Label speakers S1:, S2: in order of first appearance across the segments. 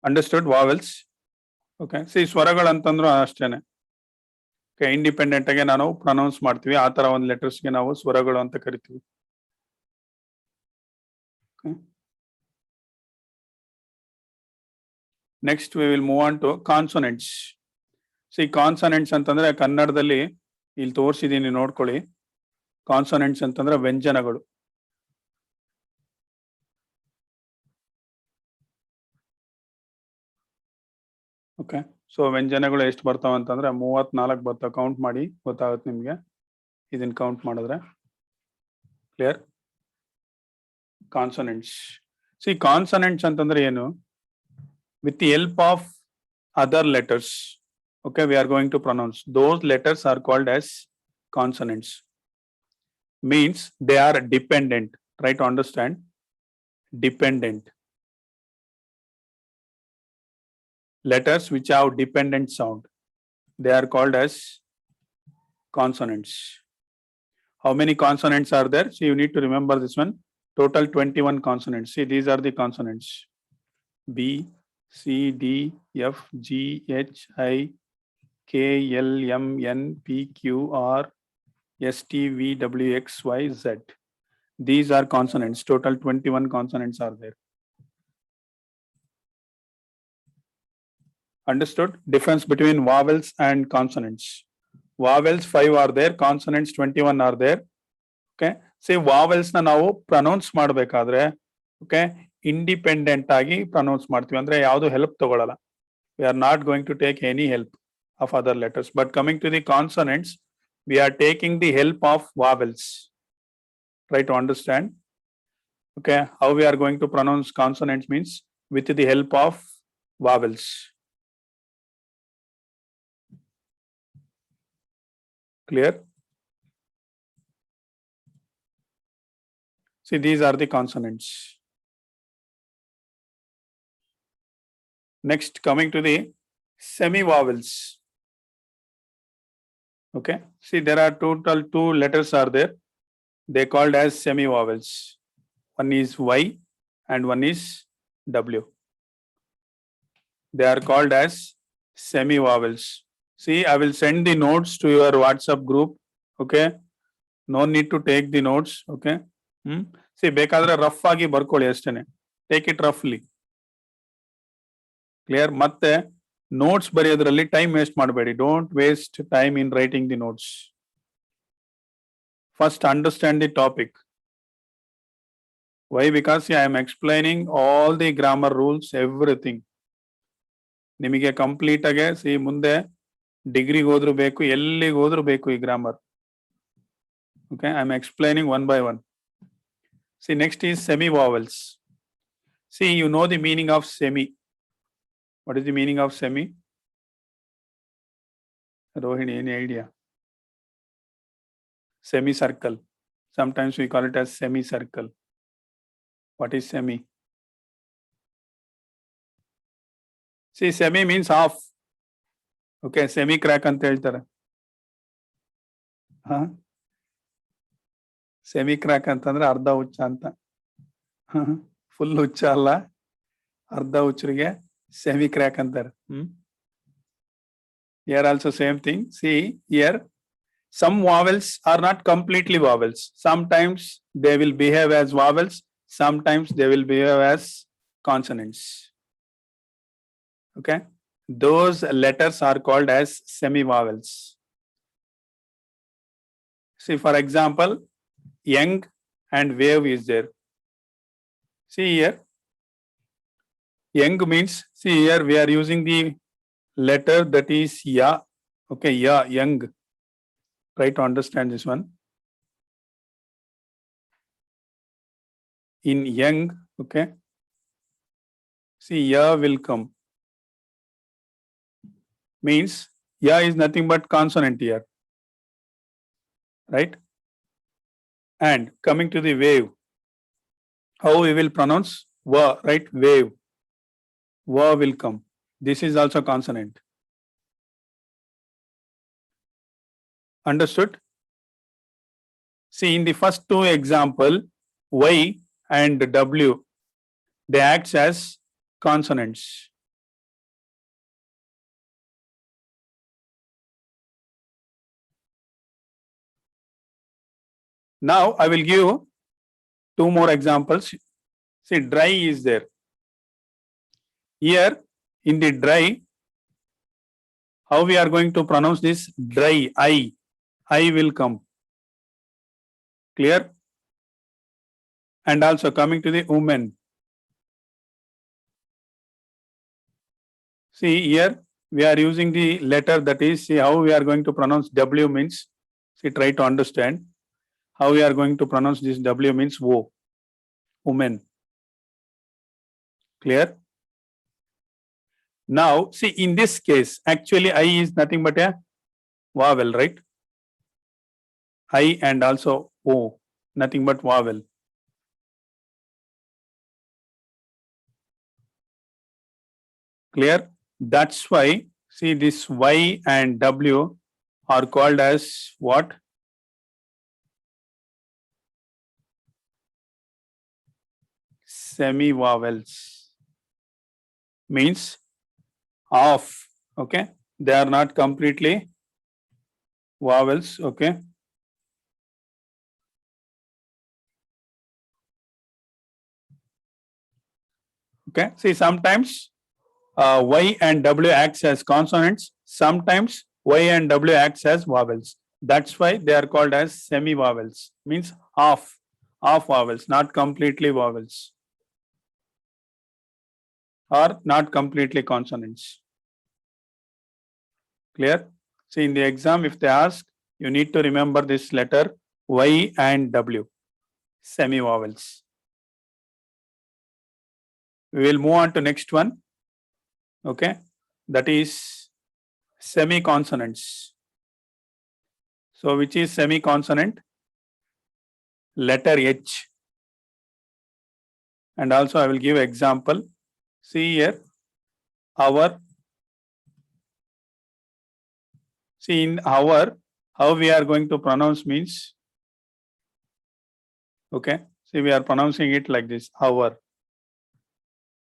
S1: Understood? Vowels. Okay. See, ಸ್ವರಗಳು ಅಂತಂದ್ರು ಅಷ್ಟೇನೆ. Okay, ಇಂಡಿಪೆಂಡೆಂಟ್ ಆಗಿ ನಾವು ಪ್ರೊನೌನ್ಸ್ ಮಾಡ್ತೀವಿ. ಆ ತರ ಒಂದು ಲೆಟರ್ಸ್ಗೆ ನಾವು ಸ್ವರಗಳು ಅಂತ ಕರಿತೀವಿ. Okay. Next we will move on to consonants. See, consonants ಅಂತಂದ್ರೆ ಕನ್ನಡದಲ್ಲಿ ಇಲ್ಲಿ ತೋರಿಸಿದೀನಿ ನೋಡ್ಕೊಳ್ಳಿ. ಕಾನ್ಸನೆಂಟ್ಸ್ ಅಂತಂದ್ರೆ ವ್ಯಂಜನಗಳು. ಓಕೆ, ಸೊ ವ್ಯಂಜನಗಳು ಎಷ್ಟು ಬರ್ತಾವ ಅಂತಂದ್ರೆ 34 ಬರ್ತಾವ. ಕೌಂಟ್ ಮಾಡಿ ಗೊತ್ತಾಗುತ್ತೆ ನಿಮ್ಗೆ ಇದನ್ನ ಕೌಂಟ್ ಮಾಡಿದ್ರೆ. ಕ್ಲಿಯರ್? ಕಾನ್ಸನೆಂಟ್ಸ್. ಸಿ, ಕಾನ್ಸನೆಂಟ್ಸ್ ಅಂತಂದ್ರೆ ಏನು? With the help of other letters, okay, we are going to pronounce. Those letters are called as consonants. Means they are dependent. Try to understand. Dependent. Letters which have dependent sound, they are called as consonants. How many consonants are there? So you need to remember this one. Total 21 consonants. See, these are the consonants. B, C, D, F, G, H, I, K, L, M, N, P, Q, R, S, T, V, W, X, Y, Z. These are consonants. Total 21 consonants are there. Understood? Difference between vowels and consonants. Vowels 5 are there, consonants 21 are there. Okay. See, vowels na ನಾವು pronounce ಮಾಡಬೇಕಾದ್ರೆ okay, independent ಆಗಿ pronounce ಮಾಡ್ತೀವಿ. ಅಂದ್ರೆ ಯಾವುದು help ತಗೊಳ್ಳಲ್ಲ. We are not going to take any help of other letters. But coming to the consonants, we are taking the help of vowels. Try to understand. Okay, how we are going to pronounce consonants means with the help of vowels. Clear? See, these are the consonants. Next, coming to the semi-vowels. Okay, see, there are total 2 letters are there. They called as semi-vowels. One is Y and one is W. They are called as semi-vowels. See, I will send the notes to your WhatsApp group. Okay, no need to take the notes. Okay. See, ಬೇಕಾದ್ರೆ rough ಆಗಿ ಬರ್ಕೊಳ್ಳಿ ಅಷ್ಟೇನೆ. Take it roughly. Clear? ಮತ್ತೆ notes ಬರೆಯೋದ್ರಲ್ಲಿ time waste ಮಾಡಬೇಡಿ. Don't waste time in writing the notes. First understand the topic. Why? Because I am explaining all the grammar rules, everything. ನಿಮಗೆ complete ಆಗಿ see, ಮುಂದೆ ಡಿಗ್ರಿಗೆ ಹೋದ್ರು ಬೇಕು, ಎಲ್ಲಿಗೆ ಹೋದ್ರು ಬೇಕು ಈ grammar. Okay, I am explaining one by one. See, next is semi vowels. See, you know the meaning of semi. What is the meaning of semi? Rohini, any idea? Semicircle. Sometimes we call it as semicircle. What is semi? See, semi means half. Okay, semi crack anta heltare. Semi crack ಅಂತಂದ್ರೆ ಅರ್ಧ ಹುಚ್ಚ ಅಂತ. Full ಹುಚ್ಚ ಅಲ್ಲ, ಅರ್ಧ ಹುಚ್ಚರಿಗೆ semi crack antar. Here also same thing. See, here some vowels are not completely vowels. Sometimes they will behave as vowels, sometimes they will behave as consonants. Okay, those letters are called as semi vowels. See, for example, young and wave is there. See here, young means, see here we are using the letter that is ya. Okay, ya, young. Try to understand this one. In young, okay, see, ya will come. Means ya is nothing but consonant here. Right? And coming to the wave, how we will pronounce wa, right? Wave. Wa will come. This is also consonant. Understood? See, in the first 2 example, Y and W, they act as consonants. Now I will give two more examples. See, dry is there. Here in the dry, how we are going to pronounce this? Dry, I will come. Clear? And also coming to the woman. See here, we are using the letter, that is, see how we are going to pronounce W means. See, try to understand how we are going to pronounce this. W means wo, woman. Clear? Now, see, in this case, actually I is nothing but a vowel, right? I and also O, nothing but vowel. Clear? That's why, see, this Y and W are called as what? Semi-vowels. Means off, okay? They are not completely vowels, okay? Okay, see, sometimes Y and W acts as consonants, sometimes Y and W acts as vowels. That's why they are called as semi-vowels, means half vowels, not completely vowels, or not completely consonants. Clear? See, in the exam, if they ask, you need to remember this letter Y and W, semi-vowels. We will move on to next one. Okay, that is semi-consonants. So, which is semi-consonant? Letter H. And also I will give example. See here, our. See, in our, how we are going to pronounce means, okay, see, we are pronouncing it like this, our,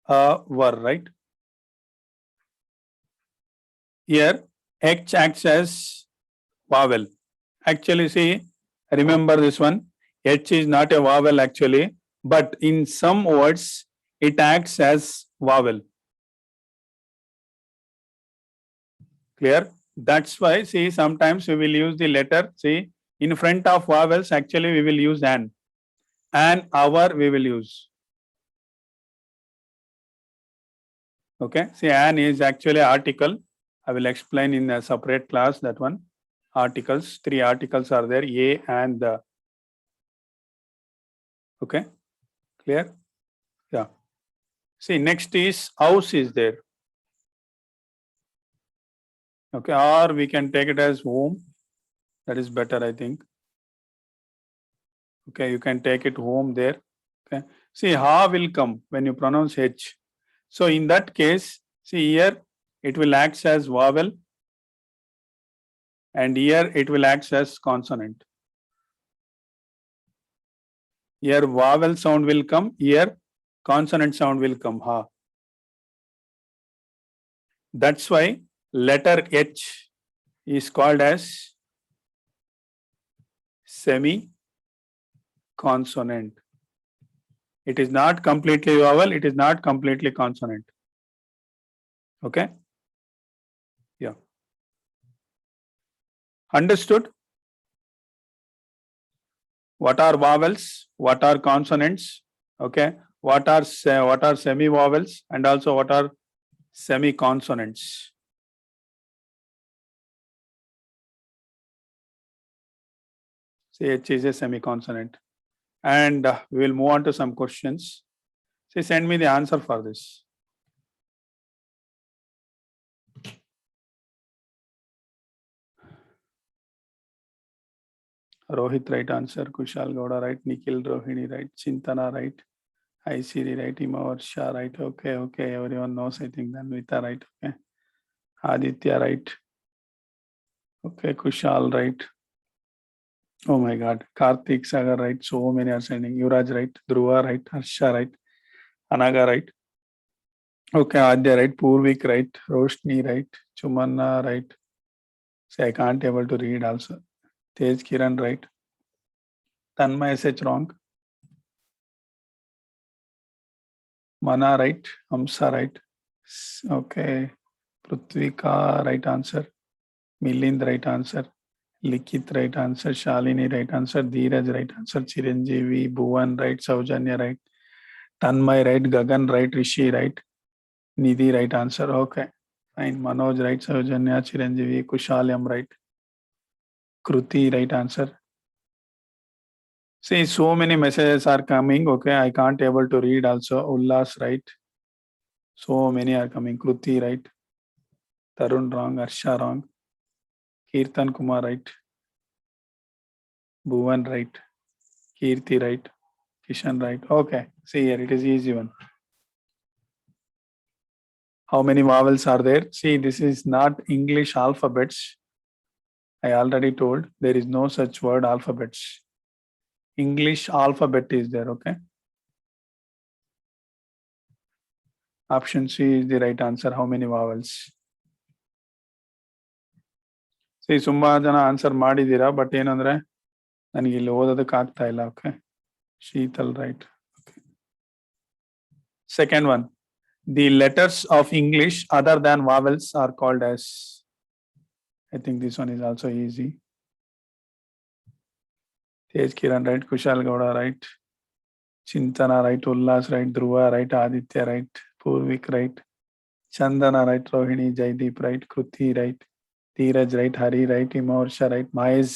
S1: right? Here, H acts as vowel. Actually, see, remember this one, H is not a vowel actually, but in some words, it acts as vowel. Clear? That's why, see, sometimes we will use the letter, see, in front of vowels, actually we will use an. And our we will use. Okay, see, an is actually article. I will explain in a separate class that one. Articles, 3 articles are there, a and the. Okay, clear? Yeah. See, next is house is there. Okay, or we can take it as home. That is better, I think. Okay, you can take it home there. Okay, see, ha will come when you pronounce H. So in that case, see here, it will act as vowel, and here it will act as consonant. Here vowel sound will come, here consonant sound will come, ha. That's why letter H is called as semi-consonant. It is not completely vowel, it is not completely consonant. Okay? Yeah. Understood? What are vowels? What are consonants? Okay? What are semi-vowels, and also what are semi-consonants? See, H is a semi-consonant. And we will move on to some questions. See, send me the answer for this. Rohit, right answer. Kushal Gowda, right. Nikhil Rohini, right. Chintana, right. Hi Siri, right. Imavarsha, right. Okay, okay. Everyone knows, I think. Danvita, right. Okay. Aditya, right. Okay, Kushal, right. Oh my God. Karthik, Sagar, right. So many are sending. Yuraj, right. Dhruva, right. Harsha, right. Anaga, right. Okay, Adya, right. Purvik, right. Roshni, right. Chumanna, right. See, I can't able to read also. Tej Kiran, right. Tanmay SH wrong. Mana right. Hamsa right. Okay. Prithvika right answer. Milind right answer. Likit right answer. Shalini right answer. Dheeraj right answer. Chiranjeevi, Bhuvan right. Saujanya right. Tanmay right. Gagan right. Rishi right. Nidhi right answer. Okay. Fine. Manoj right. Saujanya, Chiranjeevi, Kushalyam right. Kruti right answer. See, so many messages are coming. Okay, I can't able to read also. Ullas right. So many are coming. Kruti right. Tarun wrong. Arsha wrong. Kirtan Kumar right. Bhuvan right. Kirti right. Kishan right. Okay. See here, it is easy one. How many vowels are there? See, this is not English alphabets. I already told there is no such word alphabets. English alphabet is there. Okay. Option C is the right answer. How many vowels? C ತುಂಬಾ ಜನ answer ಮಾಡಿದ್ದೀರಾ but ಏನಂದ್ರೆ ನನಗೆ ಇಲ್ಲಿ ಓದೋದಕ್ಕೆ ಆಗ್ತಾ ಇಲ್ಲ. Okay, Sheetal right. Second one, the letters of English other than vowels are called as. I think this one is also easy. Tej Kiran right. Kushal Gowda right. Chintana right. Ullas right. Dhruva right. Aditya right. Purvik right. Chandana right. Rohini, Jaideep right. Kriti right. Dheeraj right. Hari right. Imaursha right. Mahesh,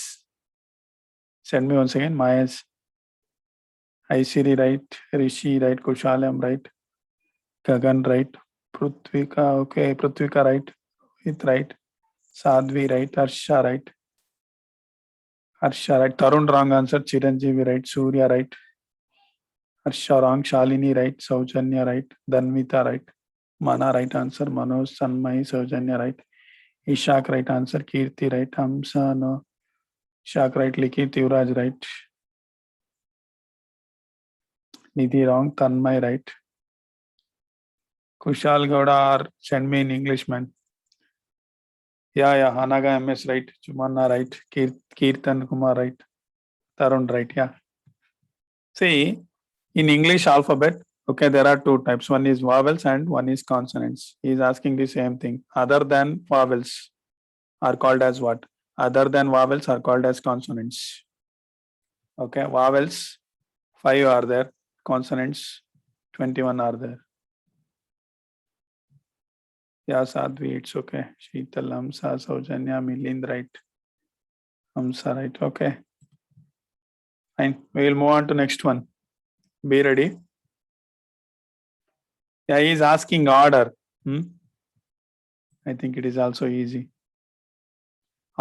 S1: send me once again. Mahesh. Aisiri right. Rishi right. Kushalam right. Gagan right. Prithvika, okay. Prithvika right. Rohit right. Sadhvi right. Harsha right. Harsha right. Tarun wrong answer. Chiranjeevi right. Surya right. Harsha wrong. Shalini right. Saujanya right. Dhanvita right. Mana right answer. Manoj, Sanmay, Saujanya right. Ishak right answer. Kirti right. Hamsa no. Ishak right. Likit, Yuvraj right. Nidhi wrong. Tanmay right. Kushal Gowda or send me in English, man. Yeah. Hanaga MS right. Chumanna right. Kirtan Kumar right. Tarun right. Yeah. See, in English alphabet, okay, there are two types. One is vowels and one is consonants. He is asking the same thing. Other than vowels are called as what? Other than vowels are called as consonants. Okay, vowels 5 are there. Consonants 21 are there. Yeah, Sadhvi, it's okay. Sheetal, Hamsa, Saujanya, Milind, right. Hamsa, right. Okay. Fine. We will move on to next one. Be ready. Yeah, he is asking order. I think it is also easy.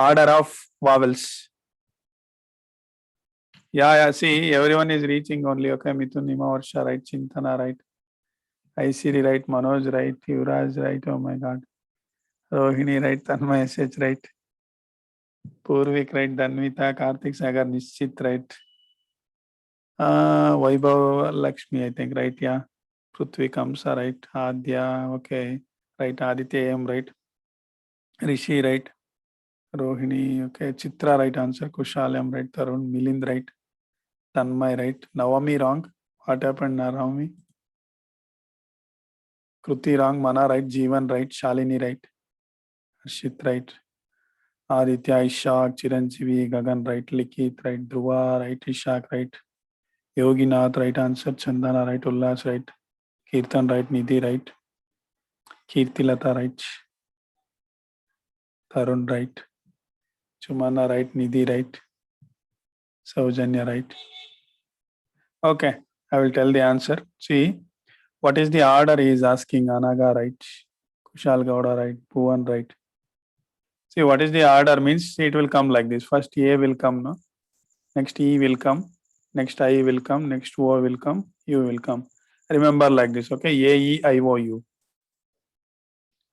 S1: Order of vowels. Yeah. See, everyone is reaching only. Okay, Mithun, Imaursha, right. Chintana, right. Aisiri, right. Manoj, right. Yuvraj, right. Oh my God. Rohini, right. Tanmay, SH, right. Purvik, right. Dhanvita, Karthik, Sagar, Nishchit, right. Vaibhav, Lakshmi, I think, right. Yeah. Prithvi, Kamsa, right. Adya, okay. Right. Aditya, AM, right. Rishi, right. Rohini, okay. Chitra, right answer. Kushalam, right. Tarun, Milind, right. Tanmay, right. Navami, wrong. What happened, Navami? Kruti, wrong. Mana, right. Jeevan, right. Shalini, right. Harshit, right. Aditya, Ishak, Chiranjeevi, Gagan, right. Likit, right. Dhruva, right. Ishak, right. Yoginath, right answer. Chandana, right. Ullas, right. Kirtan, right. Nidhi, right. Kirtilata, right. Tarun, right. Chumana, right. Nidhi, right. Saujanya, right. Okay, I will tell the answer. See, what is the order he is asking? Anaga, right. Kushal Gowda, right. Bhuvan, right. See, what is the order means? See, it will come like this. First A will come, no? Next E will come. Next I will come. Next O will come. U will come. Remember like this, okay? A, E, I, O, U.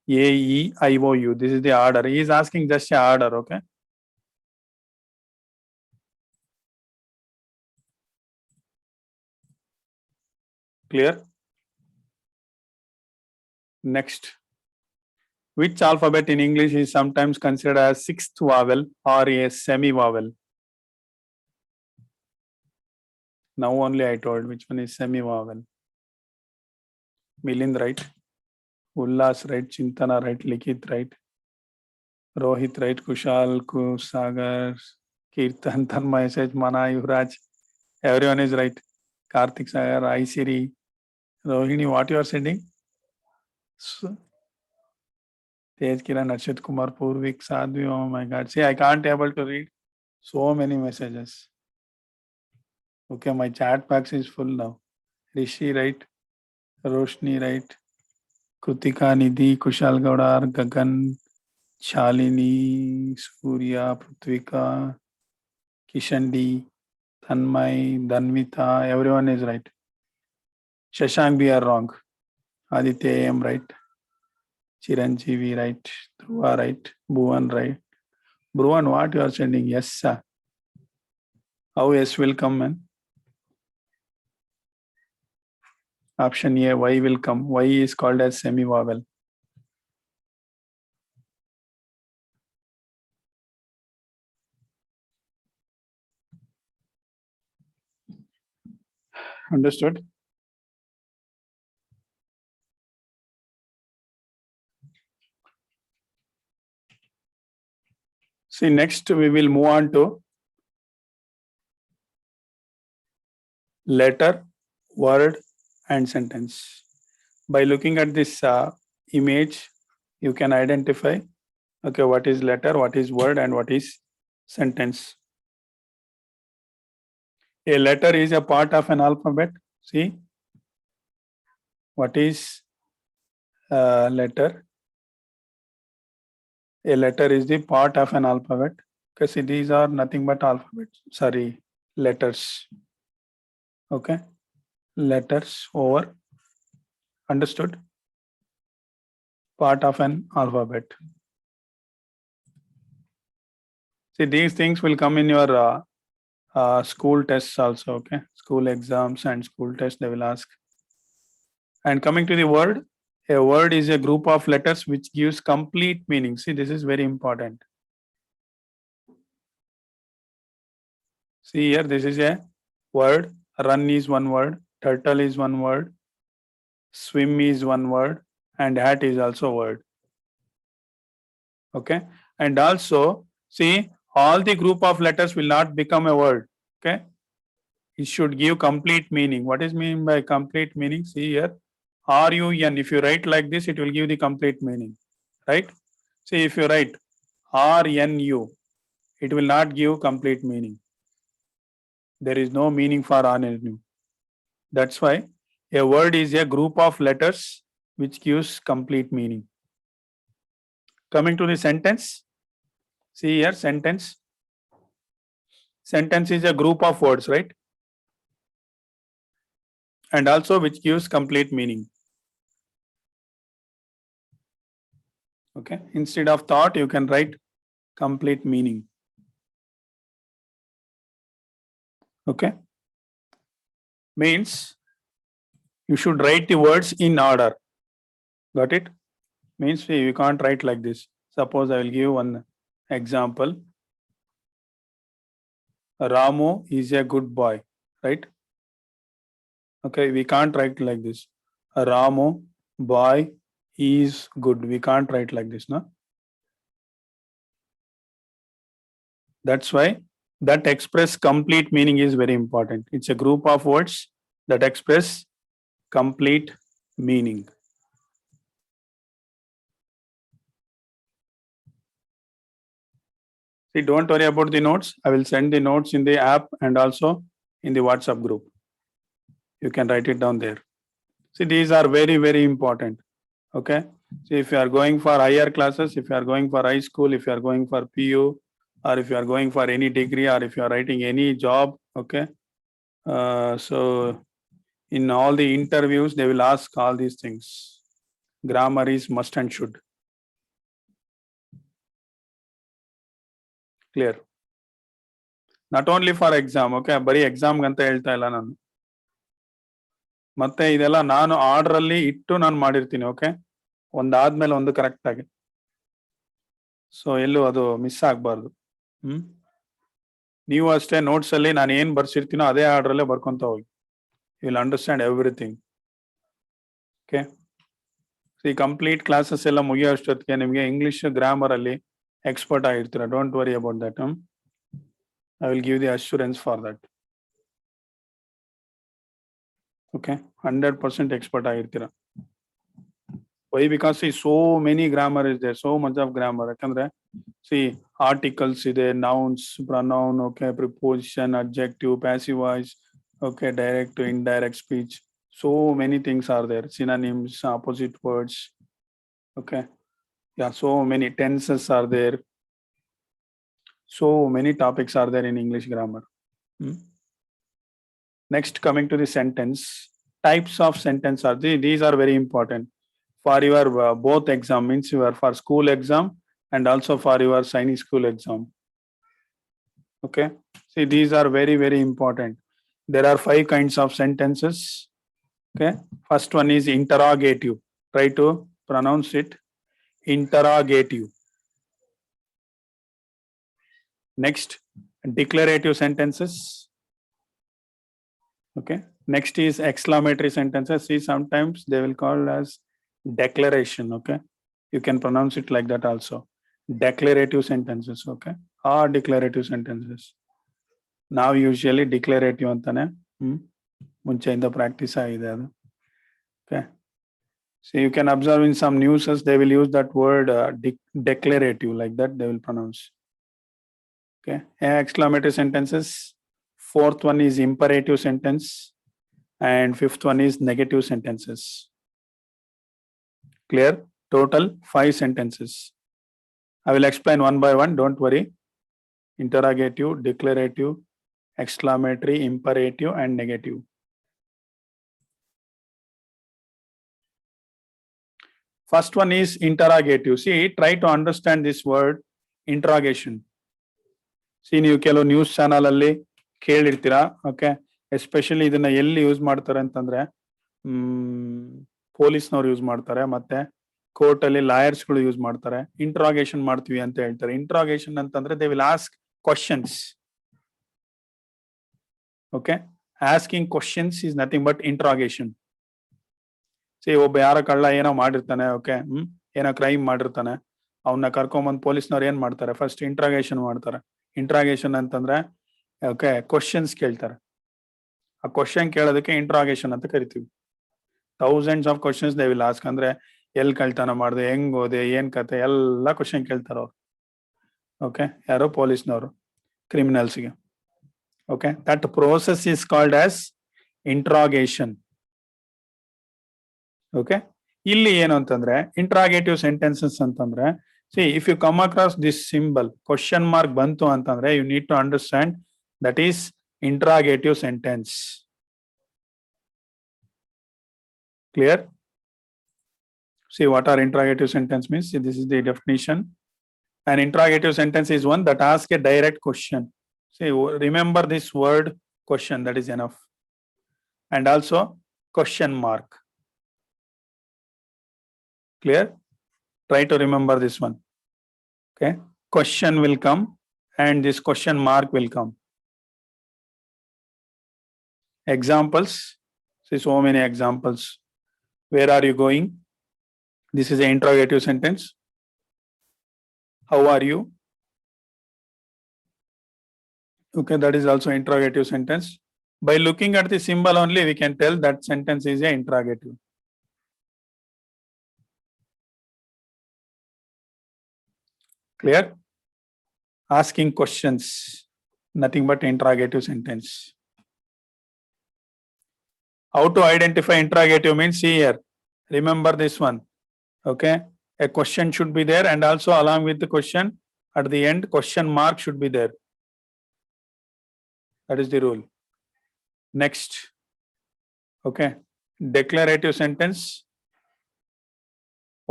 S1: A, E, I, O, U. This is the order. He is asking just a order, okay? Clear? Next. Which alphabet in English is sometimes considered as sixth vowel or a semi-vowel? Now only I told which one is semi-vowel. Milind, right? Ullas, right? Chintana, right? Likit, right? Rohit, right? Kushal, Sagar, Kirtan, Tanmay, Sej, Mana, Yuvraj. Everyone is right. Karthik, Sagar, Aisiri. Rohini, what you are sending? Tej Kiran, Arshit Kumar, Purvik, Sadhvi. Oh my God. See, I can't able to read so many messages. Okay, my chat box is full now. Rishi, right? Roshni, right? Krutika, Nidhi, Kushal Gaudar, Gagan, Shalini, Surya, Prithvika, Kishan D, Tanmay, Danvita, everyone is right. Shashank, we are wrong. Aditya AM, right? Chiranjeevi, right? Dhruva, right? Bhuvan, right? Bhuvan, what you are sending? Yes, sir. How yes will come, man? Option A, Y will come. Y is called as semi-vowel. Understood? See, next we will move on to letter, word, and sentence. By looking at this image, you can identify, okay, what is letter, what is word, and what is sentence. A letter is a part of an alphabet. See, what is letter? A letter is the part of an alphabet. Because these are nothing but alphabets. Sorry, letters. Okay, letters over. Understood? Part of an alphabet. See, these things will come in your school tests also. Okay, school exams and school tests they will ask. And coming to the word, a word is a group of letters which gives complete meaning. See, this is very important. See here, this is a word. Run is one word. Turtle is one word. Swim is one word. And hat is also a word. Okay. And also, see, all the group of letters will not become a word. Okay. It should give complete meaning. What is mean by complete meaning? See here, RUN. If you write like this, it will give the complete meaning. Right? See, if you write RNU, it will not give complete meaning. There is no meaning for RNU. That's why a word is a group of letters which gives complete meaning. Coming to the sentence, see here, sentence. Sentence is a group of words, right? And also which gives complete meaning. Okay, instead of thought, you can write complete meaning. Okay, means you should write the words in order. Got it? Means you can't write like this. Suppose I will give one example. Ramu is a good boy, right? Okay, we can't write like this. Ramu boy is good. We can't write like this, no? That's why that express complete meaning is very important. It's a group of words that express complete meaning. See, don't worry about the notes. I will send the notes in the app and also in the WhatsApp group. You can write it down there. See, these are very, very important. Okay. See, if you are going for higher classes, if you are going for high school, if you are going for PU, or if you are going for any degree, or if you are writing any job, okay. So in all the interviews, they will ask all these things. Grammar is must and should. Clear? Not only for exam, okay. ಬರೀ exam ಅಂತ ಹೇಳ್ತಾ ಇಲ್ಲ ನಾನು. ಮತ್ತೆ ಇದೆಲ್ಲ ನಾನು order ಅಲ್ಲಿ ಇಟ್ಟು ನಾನು ಮಾಡಿರ್ತೀನಿ, ಓಕೆ. ಒಂದಾದ್ಮೇಲೆ ಒಂದು ಕರೆಕ್ಟ್ ಆಗಿ. ಸೊ ಎಲ್ಲೂ ಅದು ಮಿಸ್ ಆಗಬಾರ್ದು. ನೀವು ಅಷ್ಟೇ ನೋಟ್ಸ್ ಅಲ್ಲಿ ನಾನು ಏನ್ ಬರ್ಸಿರ್ತೀನೋ ಅದೇ ಆರ್ಡ್ರಲ್ಲೇ ಬರ್ಕೊಂತ ಹೋಗಿ. You will understand everything. Okay, ಈ ಕಂಪ್ಲೀಟ್ ಕ್ಲಾಸಸ್ ಎಲ್ಲ ಮುಗಿಯೋ ಅಷ್ಟೊತ್ತಿಗೆ ನಿಮಗೆ ಇಂಗ್ಲಿಷ್ ಗ್ರಾಮರ್ ಅಲ್ಲಿ ಎಕ್ಸ್ಪರ್ಟ್ ಆಗಿರ್ತೀರ. Don't worry about that. I will give the assurance for that. Okay, 100% expert ಆಗಿರ್ತೀರ. Why? Because see so many grammar is there, so much of grammar. ಯಾಕಂದ್ರೆ see articles ಇದೆ, nouns, pronoun, okay, preposition, adjective, passive voice, okay, direct to indirect speech. So many things are there. Synonyms, opposite words. Okay. Yeah, so many tenses are there. So many topics are there in English grammar. Next, coming to the sentence. Types of sentence are these are very important for your both exam, means your for school exam and also for your Chinese school exam. Okay. See, these are very, very important. There are 5 kinds of sentences. Okay, first one is interrogative. Try to pronounce it. Interrogative. Next, declarative sentences. Okay, next is exclamatory sentences. See, sometimes they will call as declaration. Okay, you can pronounce it like that also. Declarative sentences. Okay, or declarative sentences. Now usually declarative antane ಮುಂಚೆಯಿಂದ practice ಆಗಿದೆ ಅದು. Okay, so you can observe in some newses they will use that word declarative, like that they will pronounce. Okay, exclamatory sentences. Fourth one is imperative sentence, and fifth one is negative sentences. Clear? Total 5 sentences. I will explain one by one, don't worry. Interrogative, declarative, exclamatory, imperative, and negative. First one is interrogative. See, try to understand this word interrogation. See, ನೀವು ಕೆಲವು news channel ಅಲ್ಲಿ ಕೇಳಿರ್ತೀರಾ. Okay, especially ಇದನ್ನ ಎಲ್ಲಿ use ಮಾಡ್ತಾರೆ ಅಂತಂದ್ರೆ ಪೊಲೀಸ್ನವ್ರು use ಮಾಡ್ತಾರೆ, ಮತ್ತೆ ಕೋರ್ಟ್ ಅಲ್ಲಿ ಲಾಯರ್ಸ್ಗಳು ಯೂಸ್ ಮಾಡ್ತಾರೆ. ಇಂಟ್ರಾಗೇಷನ್ ಮಾಡ್ತೀವಿ ಅಂತ ಹೇಳ್ತಾರೆ. ಇಂಟ್ರಾಗೇಷನ್ ಅಂತಂದ್ರೆ they will ask questions. Okay, asking questions is nothing but interrogation. C, ಒಬ್ಬ ಯಾರ ಕಳ್ಳ ಏನೋ ಮಾಡಿರ್ತಾನೆ. ಓಕೆ, ಏನೋ ಕ್ರೈಮ್ ಮಾಡಿರ್ತಾನೆ. ಅವನ್ನ ಕರ್ಕೊಂಬಂದ್ ಪೊಲೀಸ್ನವ್ರು ಏನ್ ಮಾಡ್ತಾರೆ, ಫಸ್ಟ್ ಇಂಟ್ರಾಗೇಷನ್ ಮಾಡ್ತಾರೆ. ಇಂಟ್ರಾಗೇಷನ್ ಅಂತಂದ್ರೆ ಓಕೆ ಕ್ವಶನ್ಸ್ ಕೇಳ್ತಾರೆ. ಆ ಕ್ವಶನ್ ಕೇಳೋದಕ್ಕೆ ಇಂಟ್ರಾಗೇಷನ್ ಅಂತ ಕರಿತೀವಿ. Thousands of questions they will ask. ಅಂದ್ರೆ ಎಲ್ಲಿ ಕಳ್ತನ ಮಾಡಿದೆ, ಹೆಂಗ್ ಹೋದೆ, ಏನ್ ಕತೆ, ಎಲ್ಲ ಕ್ವಶನ್ ಕೇಳ್ತಾರ ಅವ್ರು. ಓಕೆ, ಯಾರು ಪೊಲೀಸ್ನವರು ಕ್ರಿಮಿನಲ್ಸ್ಗೆ. Okay, that process is called as interrogation. Okay, ಇಲ್ಲಿ ಏನು ಅಂತಂದ್ರೆ ಇಂಟ್ರಾಗೇಟಿವ್ ಸೆಂಟೆನ್ಸಸ್ ಅಂತಂದ್ರೆ, see if you come across this symbol question mark ಬಂತು ಅಂತಂದ್ರೆ you need to understand that is interrogative sentence. Clear? See what are interrogative sentence means. See, this is the definition. An interrogative sentence is one that asks a direct question. See, remember this word question, that is enough. And also question mark. Clear? Try to remember this one. Okay, question will come and this question mark will come. Examples. See, so many examples. Where are you going? This is an interrogative sentence. How are you? Okay, that is also interrogative sentence. By looking at the symbol only, we can tell that sentence is an interrogative. Clear? Asking questions, nothing but interrogative sentence. How to identify interrogative means, see here. Remember this one. Okay, a question should be there, and also along with the question at the end question mark should be there. That is the rule. Next. Okay, declarative sentence.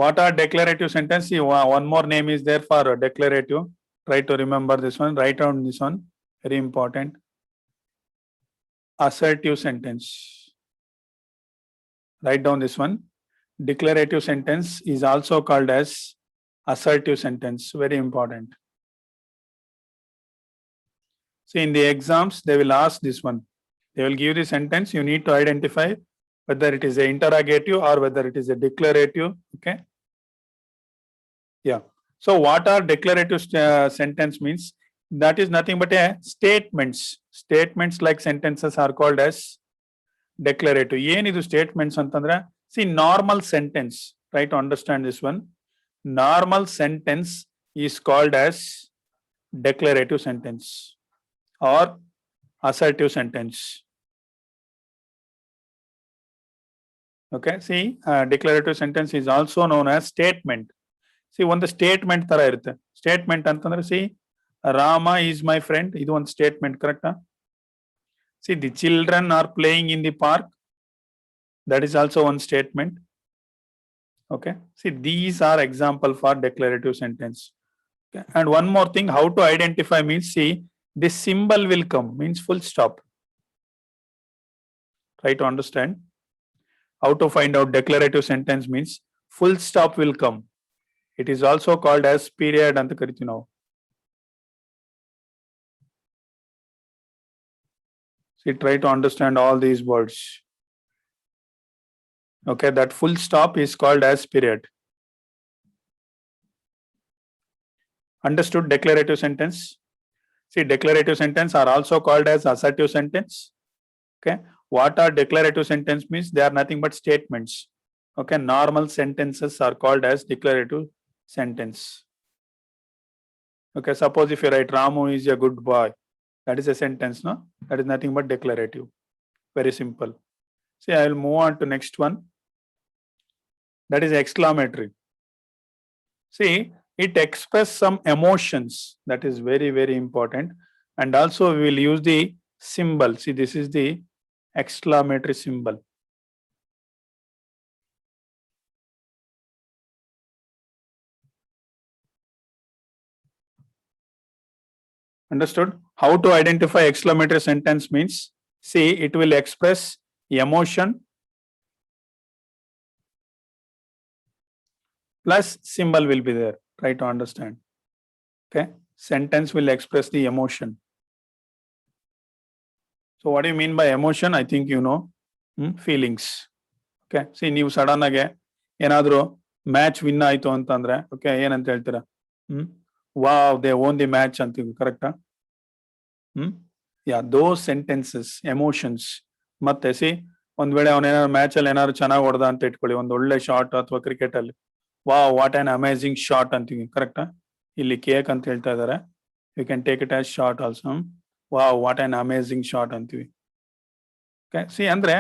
S1: What are declarative sentence? See, one more name is there for declarative. Try to remember this one. Write down this one. Very important. Assertive sentence. Write down this one. Declarative sentence is also called as assertive sentence. Very important. See, in the exams, they will ask this one. They will give the sentence. You need to identify whether it is a interrogative or whether it is a declarative. Okay. Yeah. So what are declarative sentence means? That is nothing but a statements. Statements like sentences are called as declarative. ಏನಿದು statements ಅಂತಂದ್ರೆ, see, normal sentence. Try to understand this one. Normal sentence is called as declarative sentence or assertive sentence. Okay, see, declarative sentence is also known as statement. See, ಒಂದು statement ತರ ಇರುತ್ತೆ. Statement ಅಂತಂದ್ರೆ, C, Rama is my friend, ಇದು ಒಂದು statement, ಕರೆಕ್ಟಾ? C, the children are playing in the park, that is also one statement. Okay, see, these are example for declarative sentence. Okay. And one more thing, how to identify means, see, this symbol will come, means full stop. Try to understand how to find out declarative sentence means full stop will come. It is also called as period anta kariತೀವಿ ನಾವು. See, try to understand all these words. Okay, that full stop is called as period. Understood declarative sentence? See, declarative sentence are also called as assertive sentence. Okay, what are declarative sentence means? They are nothing but statements. Okay, normal sentences are called as declarative sentence. Okay, suppose if you write Ramu is a good boy, that is a sentence, no? That is nothing but declarative. Very simple. See, I will move on to next one. That is exclamatory. See, it expresses some emotions. That is very, very important. And also we will use the symbol. See, this is the exclamatory symbol. Understood? How to identify exclamatory sentence means, see, it will express emotion plus symbol will be there. Try to understand. Okay, sentence will express the emotion. So what do you mean by emotion? I think you know. Feelings. Okay, see, ನೀವು sudden ಆಗಿ ಏನಾದ್ರು match win ಆಯ್ತು ಅಂತಂದ್ರೆ, okay, ಏನಂತ ಹೇಳ್ತೀರಾ? Wow, they own the match ಅಂತೀವಿ, ಕರೆಕ್ಟಾ? ಯಾ, ದೋಸ್ sentences, emotions. ಮತ್ತೆ ಸಿ, ಒಂದ್ ವೇಳೆ ಅವನೇನಾದ್ರು ಮ್ಯಾಚ್ ಅಲ್ಲಿ ಏನಾದ್ರು ಚೆನ್ನಾಗಿ ಹೊಡೆದ ಅಂತ ಇಟ್ಕೊಳ್ಳಿ, ಒಂದು ಒಳ್ಳೆ ಶಾಟ್ ಅಥವಾ ಕ್ರಿಕೆಟ್ ಅಲ್ಲಿ, wow, what an amazing shot ಅಂತೀವಿ, ಕರೆಕ್ಟಾ? ಇಲ್ಲಿ ಕೇಕ್ ಅಂತ ಹೇಳ್ತಾ ಇದಾರೆ, you can take it as shot also. Wow, what an amazing shot ಅಂತೀವಿ. ಓಕೆ, ಸಿ, ಅಂದ್ರೆ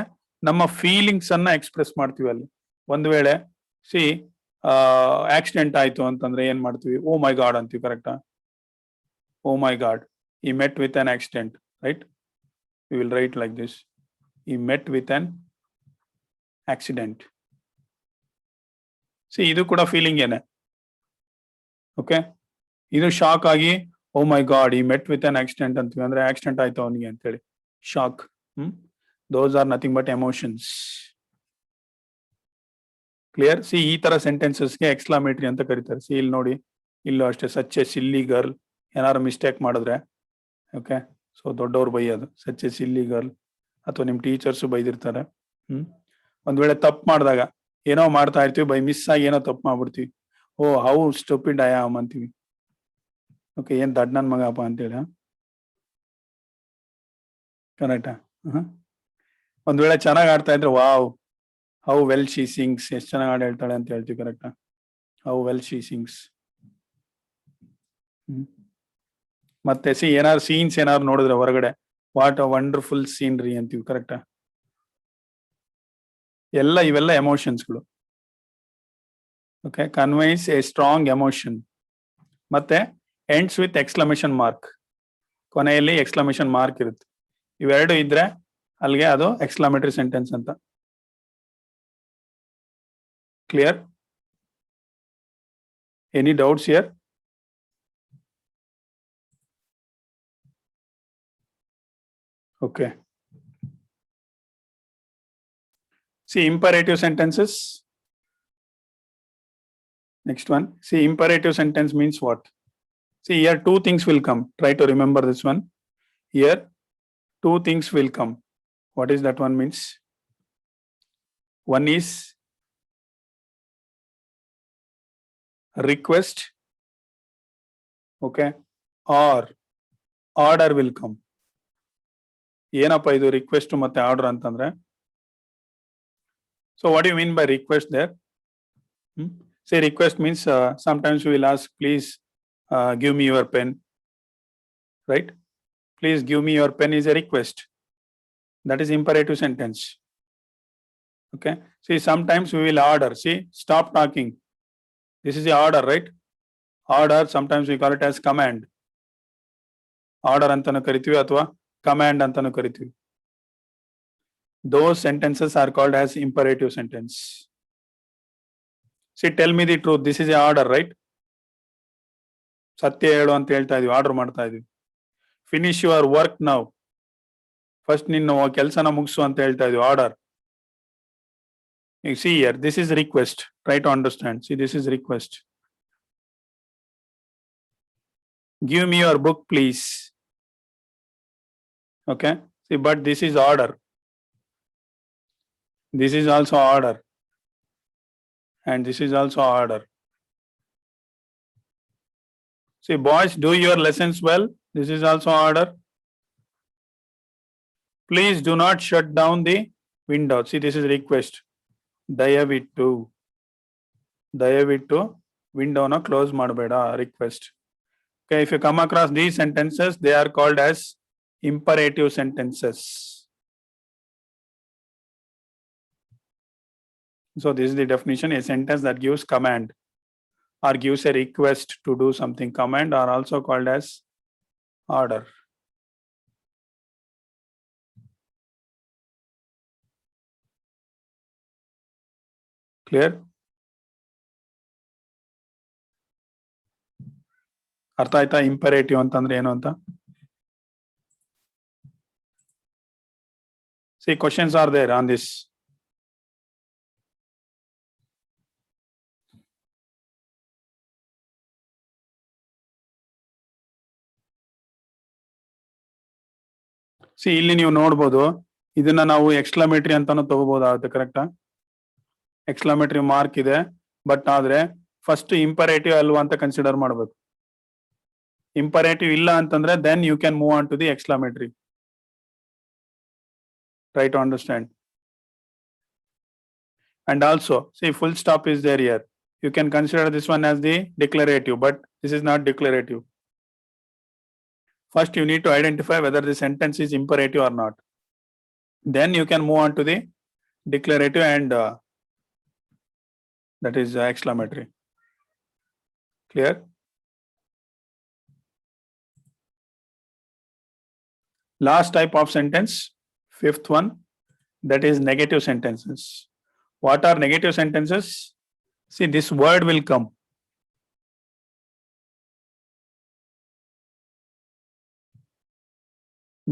S1: ನಮ್ಮ ಫೀಲಿಂಗ್ಸ್ ಅನ್ನ ಎಕ್ಸ್ಪ್ರೆಸ್ ಮಾಡ್ತೀವಿ ಅಲ್ಲಿ. ಒಂದ್ ವೇಳೆ ಸಿ, ಆಕ್ಸಿಡೆಂಟ್ ಆಯ್ತು ಅಂತಂದ್ರೆ ಏನ್ ಮಾಡ್ತೀವಿ? ಓ ಮೈ ಗಾಡ್ ಅಂತೀವಿ, ಕರೆಕ್ಟಾ? ಓ ಮೈ god, he met with an accident, right? We will write like this. He met with an accident. See, idu kuda feeling ene. Okay, idu shock agi, oh my god, he met with an accident antivi, andre accident aaytu avನಿಗೆ ಅಂತ ಹೇಳಿ, shock. Those are nothing but emotions. Clear? See, ಈ ತರ sentences ಗೆ exclamatory ಅಂತ ಕರೀತಾರೆ. See, ಇಲ್ಲಿ ನೋಡಿ, ಇಲ್ಲೂ ಅಷ್ಟೇ, such a silly girl, ಏನಾದ್ರು ಮಿಸ್ಟೇಕ್ ಮಾಡಿದ್ರೆ, ಓಕೆ, ಸೊ ದೊಡ್ಡವ್ರು ಬೈಯೋದು, ಸಚ್ ಎ ಸಿಲ್ಲಿ ಗರ್ಲ್, ಅಥವಾ ನಿಮ್ ಟೀಚರ್ಸ್ ಬೈದಿರ್ತಾರೆ. ಒಂದ್ ವೇಳೆ ತಪ್ಪು ಮಾಡಿದಾಗ, ಏನೋ ಮಾಡ್ತಾ ಇರ್ತೀವಿ, ಬೈ ಮಿಸ್ ಆಗಿ ಏನೋ ತಪ್ಪು ಮಾಡ್ಬಿಡ್ತೀವಿ, oh how stupid I am ಅಂತೀವಿ. ಓಕೆ, ಏನ್ ದಡ್ ನನ್ ಮಗಪ್ಪ ಅಂತೇಳಿ, ಕರೆಕ್ಟಾ? ಒಂದ್ ವೇಳೆ ಚೆನ್ನಾಗಿ ಆಡ್ತಾ ಇದ್ರೆ, wow, how well she sings, ಎಷ್ಟು ಚೆನ್ನಾಗಿ ಹಾಡು ಹೇಳ್ತಾಳೆ ಅಂತ ಹೇಳ್ತೀವಿ, ಕರೆಕ್ಟಾ? How well she sings. ಮತ್ತೆ ಸಿ, ಏನಾದ್ರು ಸೀನ್ಸ್ ಏನಾದ್ರು ನೋಡಿದ್ರೆ ಹೊರಗಡೆ, ವಾಟ್ ಅ ವಂಡರ್ಫುಲ್ ಸೀನ್ರಿ ಅಂತೀವಿ, ಕರೆಕ್ಟಾ? ಎಲ್ಲ ಇವೆಲ್ಲ ಎಮೋಷನ್ಸ್ಗಳು. Okay, conveys a strong emotion. ಮತ್ತೆ ಎಂಡ್ಸ್ ವಿತ್ ಎಕ್ಸ್ಕ್ಲಮೇಷನ್ ಮಾರ್ಕ್, ಕೊನೆಯಲ್ಲಿ ಎಕ್ಸ್ಕ್ಲಮೇಷನ್ ಮಾರ್ಕ್ ಇರುತ್ತೆ. ಇವೆರಡು ಇದ್ರೆ ಅಲ್ಲಿಗೆ ಅದು ಎಕ್ಸ್ಕ್ಲಮೇಟರಿ ಸೆಂಟೆನ್ಸ್ ಅಂತ. Clear? Any doubts here? Okay. See, imperative sentences. Next one. See, imperative sentence means what? See, here two things will come. Try to remember this one. here two things will come. What is that one means? One is request, okay, or order will come. ಏನಪ್ಪ ಇದು request ಮತ್ತೆ order ಅಂತಂದ್ರೆ? So what do you mean by request there? Say request means sometimes we will ask, please give me your pen, right? Please give me your pen is a request. That is imperative sentence. Okay. See, sometimes we will order. See, stop talking. This is the order, right? Order, sometimes we call it as command. Order antanu karitivi athwa command antanu karitivi. Those sentences are called as imperative sentence. See, tell me the truth. This is a order, right? ಸತ್ಯ ಹೇಳು ಅಂತ ಹೇಳ್ತಾ ಇದೀವಿ, order ಮಾಡ್ತಾ ಇದೀವಿ. Finish your work now. First ನಿನ್ನ ಕೆಲಸನ ಮುಗಿಸು ಅಂತ ಹೇಳ್ತಾ ಇದೀವಿ, order. You see here, this is request. Try to understand. See, this is request. Give me your book, please. Okay. See, but this is order. This is also order. And this is also order. See, boys, do your lessons well. This is also order. Please do not shut down the window. See, this is request. ದಯವಿಟ್ಟು ವಿಂಡೋನ close ಮಾಡಬೇಡ, request. Okay, if you come across these sentences, they are called as imperative sentences. So this is the definition. A sentence that gives command or gives a request to do something, command, are also called as order. Clear? ಅರ್ಥ ಆಯ್ತಾ imperative ಅಂತಂದ್ರೆ ಏನು ಅಂತ? See, questions are there on this. See, ಇಲ್ಲಿ ನೀವು ನೋಡ್ಬೋದು, ಇದನ್ನ ನಾವು ಎಕ್ಸ್ಕ್ಲಮೇಟರಿ ಅಂತಾನು ತಗೋಬಹುದಾಗುತ್ತೆ. ಕರೆಕ್ಟಾ? ಎಕ್ಸ್ಕ್ಲಮೇಟರಿ ಮಾರ್ಕ್ ಇದೆ, ಬಟ್ ಆದ್ರೆ ಫಸ್ಟ್ ಇಂಪರೇಟಿವ್ ಅಲ್ವಾ ಅಂತ ಕನ್ಸಿಡರ್ ಮಾಡಬೇಕು. ಇಂಪರೇಟಿವ್ ಇಲ್ಲ ಅಂತಂದ್ರೆ then you can move on to the exclamatory. Try to understand. And also, see, full stop is there here. You can consider this one as the declarative, but this is not declarative. First, you need to identify whether the sentence is imperative or not. Then you can move on to the declarative and that is exclamatory. Clear? Last type of sentence, fifth one, that is negative sentences. What are negative sentences? See, this word will come.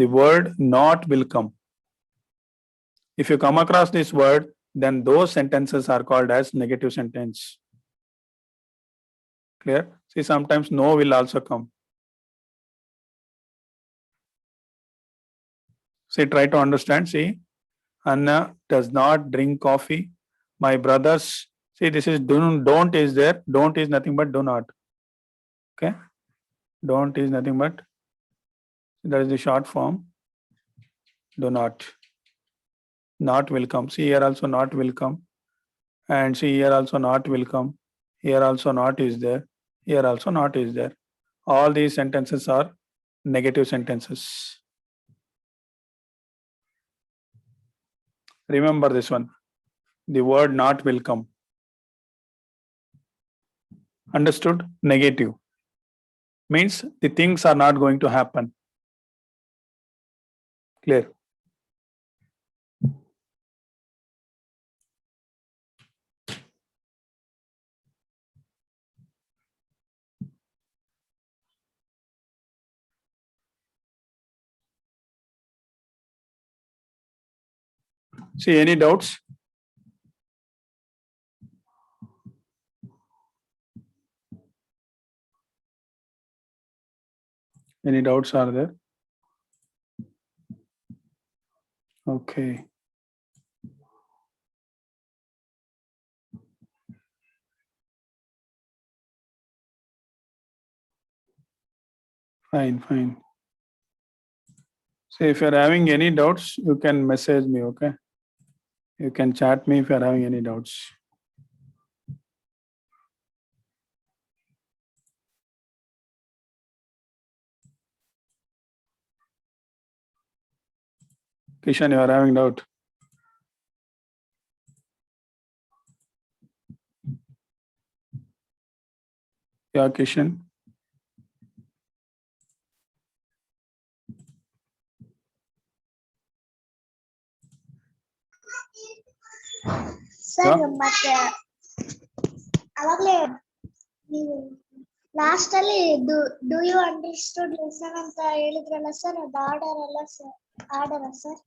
S1: The word not will come. If you come across this word, then those sentences are called as negative sentence. Clear? See, sometimes no will also come. See, try to understand. See, Anna does not drink coffee. My brothers, see, this is don't is there. Don't is nothing but do not. Okay? Don't is nothing but, that is the short form. Do not. Not will come. See, here also not will come. And see, here also not will come. Here also not is there. Here also not is there. All these sentences are negative sentences. Remember this one. The word not will come. Understood? Negative means the things are not going to happen. Clear? See, any doubts? Any doubts are there? Okay. Fine. So if you're having any doubts, you can message me, okay? You can chat me if you're having any doubts. Kishan, you are having doubt? Yeah, Kishan.
S2: Sir ಮತ್ತೆ ಅವಾಗಲೇ ನೀವು last ಅಲ್ಲಿ do you understood lesson ಅಂತ ಹೇಳಿದ್ರಲ್ಲ sir ಅದು order ಅಲ್ಲ sir order sir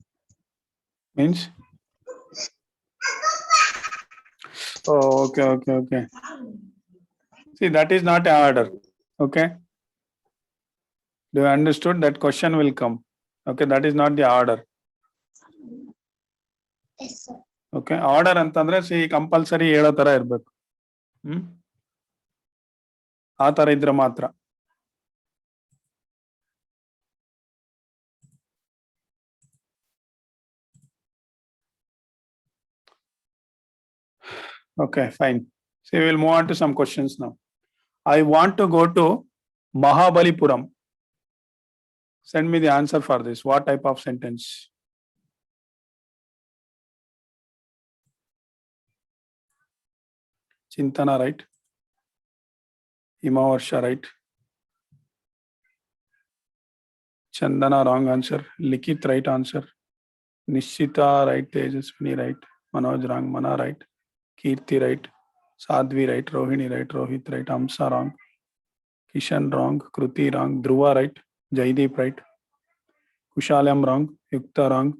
S1: Means? Oh, okay. See, that is not an order. Okay. Do you understood? That question will come. Okay, that is not the order.
S2: Yes sir
S1: okay order ಅಂತಂದ್ರೆ C compulsory ಹೇಳೋ ತರ ಇರ್ಬೇಕು. ಆ ತರ ಇದ್ರೆ ಮಾತ್ರ. Okay, fine. So we will move on to some questions now. I want to go to Mahabalipuram. Send me the answer for this. What type of sentence? Chintana, right? Himavarsha, right? Chandana, wrong answer. Likit, right answer. Nishita, right. Tejaswini, right. Manoj, wrong. Mana, right. Kirti, right. Sadhvi, right. Rohini, right. Rohit, right. Amsa, wrong. Kishan, wrong. Kruti, wrong. Dhruva, right. Jaideep, right. Kushalam, wrong. Yukta, wrong.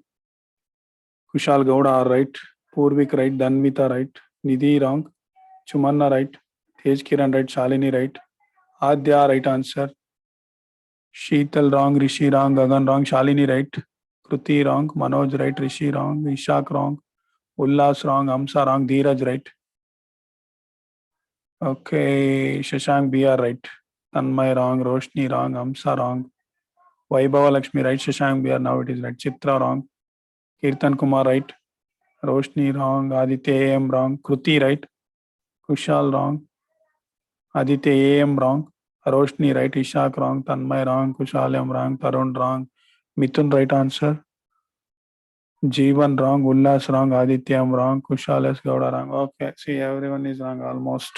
S1: Kushal Gowda, right. Purvik, right. Danvita, right. Nidhi, wrong. Chumanna, right. Tej Kiran, right. Shalini, right. Adya, right answer. Sheetal, wrong. Rishi, wrong. Gagan, wrong. Shalini, right. Kruti, wrong. Manoj, right. Rishi, wrong. Ishak, wrong. Ullas, wrong. Amsa, wrong. Dheeraj, right. Okay. Shashank, BR, right. Tanmay, wrong. Roshni, wrong. Amsa, wrong. Vaibhava Lakshmi, right. Shashank, BR, now it is right. Chitra, wrong. Kirtan Kumar, right. Roshni, wrong. Aditya AM, wrong. Kruti, right. Kushal, wrong. Aditya AM, wrong. Roshni, right. Ishak, wrong. Tanmay, wrong. Kushalam, wrong. Tarun, wrong. Mithun, right answer. Jeevan, wrong. Ullas, wrong. Aditya, wrong. Kushal S. Gowda, wrong. Okay, see, everyone is wrong almost.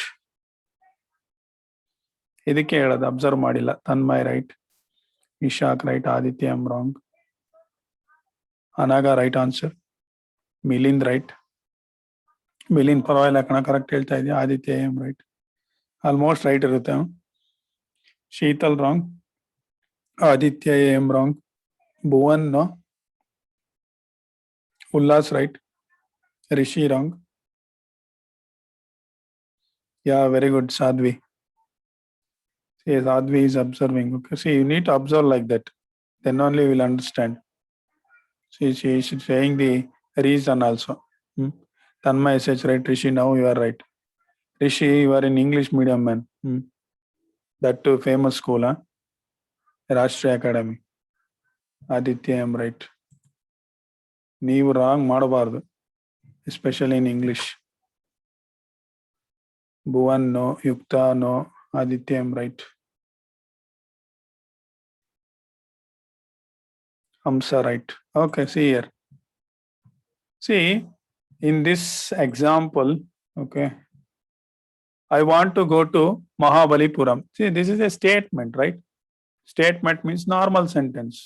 S1: ಇದಕ್ಕೆ ಹೇಳೋದು observe ಮಾಡಿಲ್ಲ. Tanmay right, Ishaq right, Aditya M wrong, Anagha right answer, Milind right. Milind ಪರವಾಗಿಲ್ಲ ಕಣ, correct ಹೇಳ್ತಾ ಇದೆಯಾ. Aditya M right, almost right ಇರುತ್ತೆ. Sheetal wrong, Aditya M wrong, Bhuvan no, Ullas right, Rishi wrong. Yeah very good Sadhvi. See, Sadhvi is observing. Okay, see, you need to observe like that. Then only you will understand. See, she is saying the reason also. Tanmay says, right, Rishi, now you are right. Rishi, you are in English medium, man. That too famous school, huh? Rashtriya Academy. Aditya, I am right. ನೀವು wrong ಮಾಡಬಾರ್ದು, especially in English. Bhuvan no, Yukta no, Aditya, I am right. Amsa, right. Okay, see here. See, in this example, okay, I want to go to Mahabalipuram. See, this is a statement, right? Statement means normal sentence.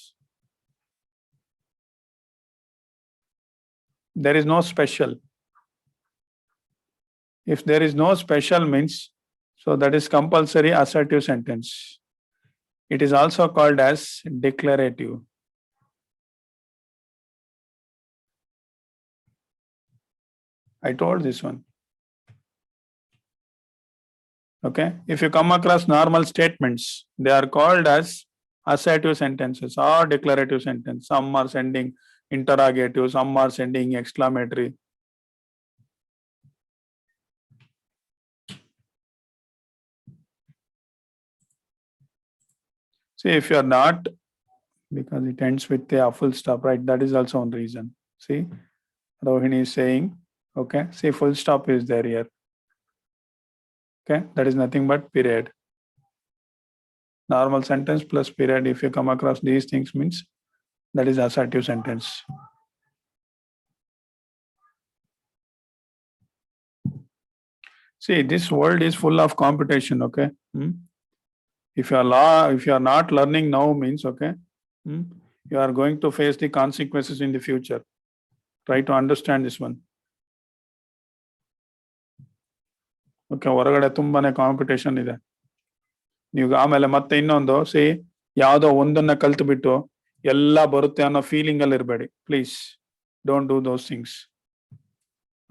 S1: There is no special. If there is no special means, so that is compulsory assertive sentence. It is also called as declarative. I told this one. Okay. If you come across normal statements, they are called as assertive sentences or declarative sentence. Some are sending interrogative, some are sending exclamatory. See, if you are not, because it ends with a full stop, right? That is also one reason. See, Rohini is saying, okay, see, full stop is there here. Okay, that is nothing but period. Normal sentence plus period. If you come across these things, means that is assertive sentence. See, this world is full of competition. Okay, if you are not learning now, means okay, you are going to face the consequences in the future. Try to understand this one. Okay, ಹೊರಗಡೆ ತುಂಬಾನೇ competition ಇದೆ. ನೀವು ಆಮೇಲೆ ಮತ್ತೆ ಇನ್ನೊಂದು ಯಾವುದೋ ಒಂದನ್ನ ಕಲ್ತು ಬಿಟ್ಟು ಎಲ್ಲ ಬರುತ್ತೆ ಅನ್ನೋ ಫೀಲಿಂಗ್ ಅಲ್ಲಿ ಇರಬೇಡಿ. Please don't do those things.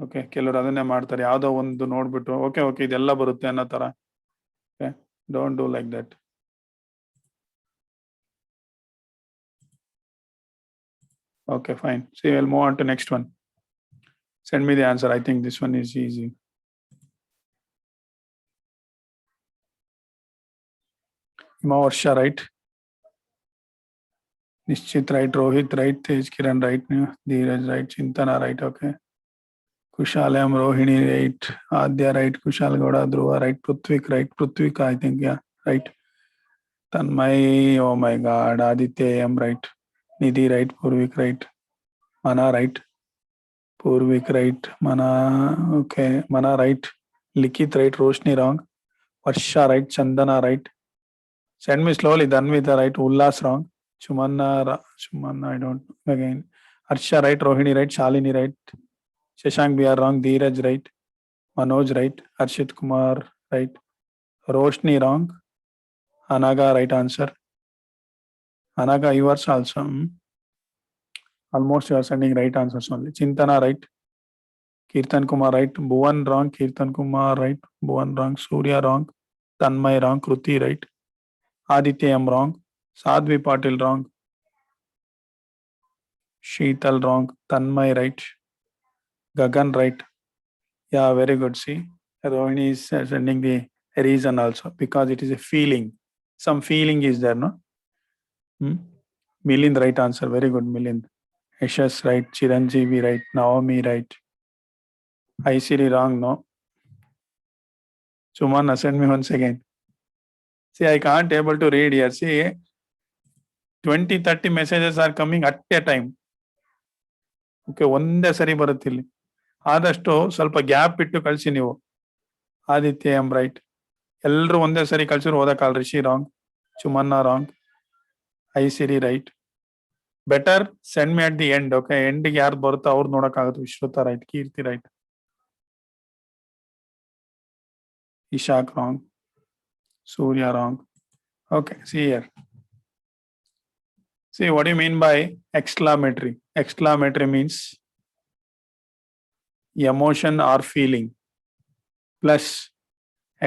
S1: Okay, ಕೆಲವರು ಅದನ್ನೇ ಮಾಡ್ತಾರೆ, ಯಾವುದೋ ಒಂದು ನೋಡ್ಬಿಟ್ಟು ಓಕೆ ಓಕೆ ಇದೆಲ್ಲ ಬರುತ್ತೆ ಅನ್ನೋ ತರ. Okay, don't do like that. Okay, fine. See, we'll move on to next one. Send me the answer. I think this one is easy. Varsha, right? Nishchit, right? Rohit, right? Tej Kiran, right? Dheeraj, right? Chintana, right? Okay. Kushalam, Rohini, right? Adya, right? Kushal Gowda, Dhruva, right? Prithvik, right? Prithvika, I think, yeah, right. Tanmay, oh my God. Aditya, I am right. Nidhi, right? Purvik, right? Mana, right? Purvik, right? Mana, okay. Mana, right? Likit, right? Roshni, wrong. Varsha, right? Chandana, right? Send me slowly. Dhanvita, right? Ullas, wrong. Chumanna, I don't know. Again. Harsha, right? Rohini, right? Shalini, right? Shashank, we are wrong. Dheeraj, right? Manoj, right? Harshit Kumar, right? Roshni, wrong. Anaga, right answer. Anaga, yours also. Almost you are sending right answers only. Chintana, right? Kirtan Kumar, right? Bhuvan, wrong. Kirtan Kumar, right? Bhuvan, wrong. Surya, wrong. Tanmay, wrong. Kruti, right? Aditya, I'm wrong. Sadhvi Patil, wrong. Sheetal, wrong. Tanmay, right? Gagan, right? Yeah, very good. See, Rohini is sending the reason also because it is a feeling. Some feeling is there, no? Milind, right answer. Very good, Milind. Yashas, right. Chiranjeevi, right. Naomi, right. Aisiri, wrong, no. Sumana, send me once again. See, I can't able to read here. See, 20-30 messages are coming at a time. Okay, ಒಂದೇ ಸರಿ ಬರುತ್ತೆ ಇಲ್ಲಿ. ಆದಷ್ಟು ಸ್ವಲ್ಪ gap ಇಟ್ಟು ಕಳಿಸಿ ನೀವು. Aditya M right. ಎಲ್ಲರೂ ಒಂದೇ ಸರಿ ಕಳ್ಸಿದ್ರು ಓದಕ್ಕಾಗಲ್ಲ. Rishi wrong. Chumanna wrong. Aisiri right. Better send me at the end. Okay, ಎಂಡ್ಗೆ ಯಾರು ಬರುತ್ತೋ ಅವ್ರು ನೋಡಕ್ಕಾಗುತ್ತೆ. Vishruta right. Keerthi right. Ishaq wrong. Surya wrong. Okay, see here. See, what do you mean by exclamatory? Exclamatory means emotion or feeling plus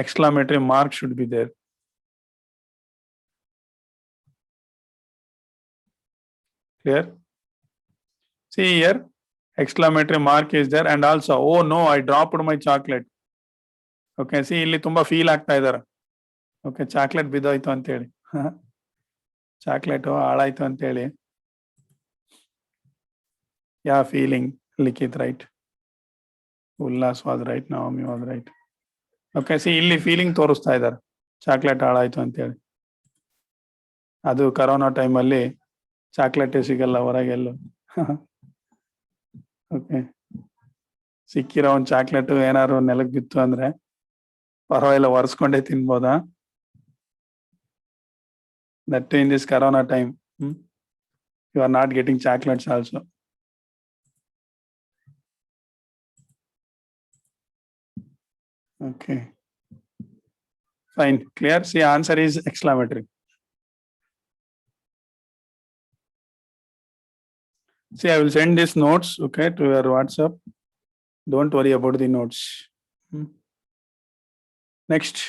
S1: exclamatory mark should be there. Clear? See here, exclamatory mark is there and also, oh no, I dropped my chocolate. Okay, see, ಇಲ್ಲಿ ತುಂಬಾ feel ಆಗ್ತಾ ಇದಾರೆ. Okay, chocolate ಬಿದ್ದೋಯ್ತು ಅಂತೇಳಿ, chocolate ಹಾಳಾಯ್ತು ಅಂತೇಳಿ. Yeah feeling Likhith right. Ullas was right. Navami was right. Okay, see ಇಲ್ಲಿ feeling ತೋರಿಸ್ತಾ ಇದ್ದಾರೆ ಚಾಕ್ಲೇಟ್ ಹಾಳಾಯ್ತು ಅಂತೇಳಿ. ಅದು ಕರೋನಾ ಟೈಮಲ್ಲಿ ಚಾಕ್ಲೇಟೇ ಸಿಗಲ್ಲ ಹೊರಗೆಲ್ಲೂ. ಓಕೆ, ಸಿಕ್ಕಿರೋ ಒಂದು ಚಾಕ್ಲೇಟು ಏನಾದ್ರು ನೆಲಕ್ಕೆ ಬಿತ್ತು ಅಂದ್ರೆ ಪರವಾಗಿಲ್ಲ, ಒರೆಸ್ಕೊಂಡೇ ತಿನ್ಬೋದಾ? That in this corona time, you are not getting chocolates also. Okay, fine, clear. See, answer is exclamatory. See, I will send these notes, okay, to your WhatsApp. Don't worry about the notes. Next,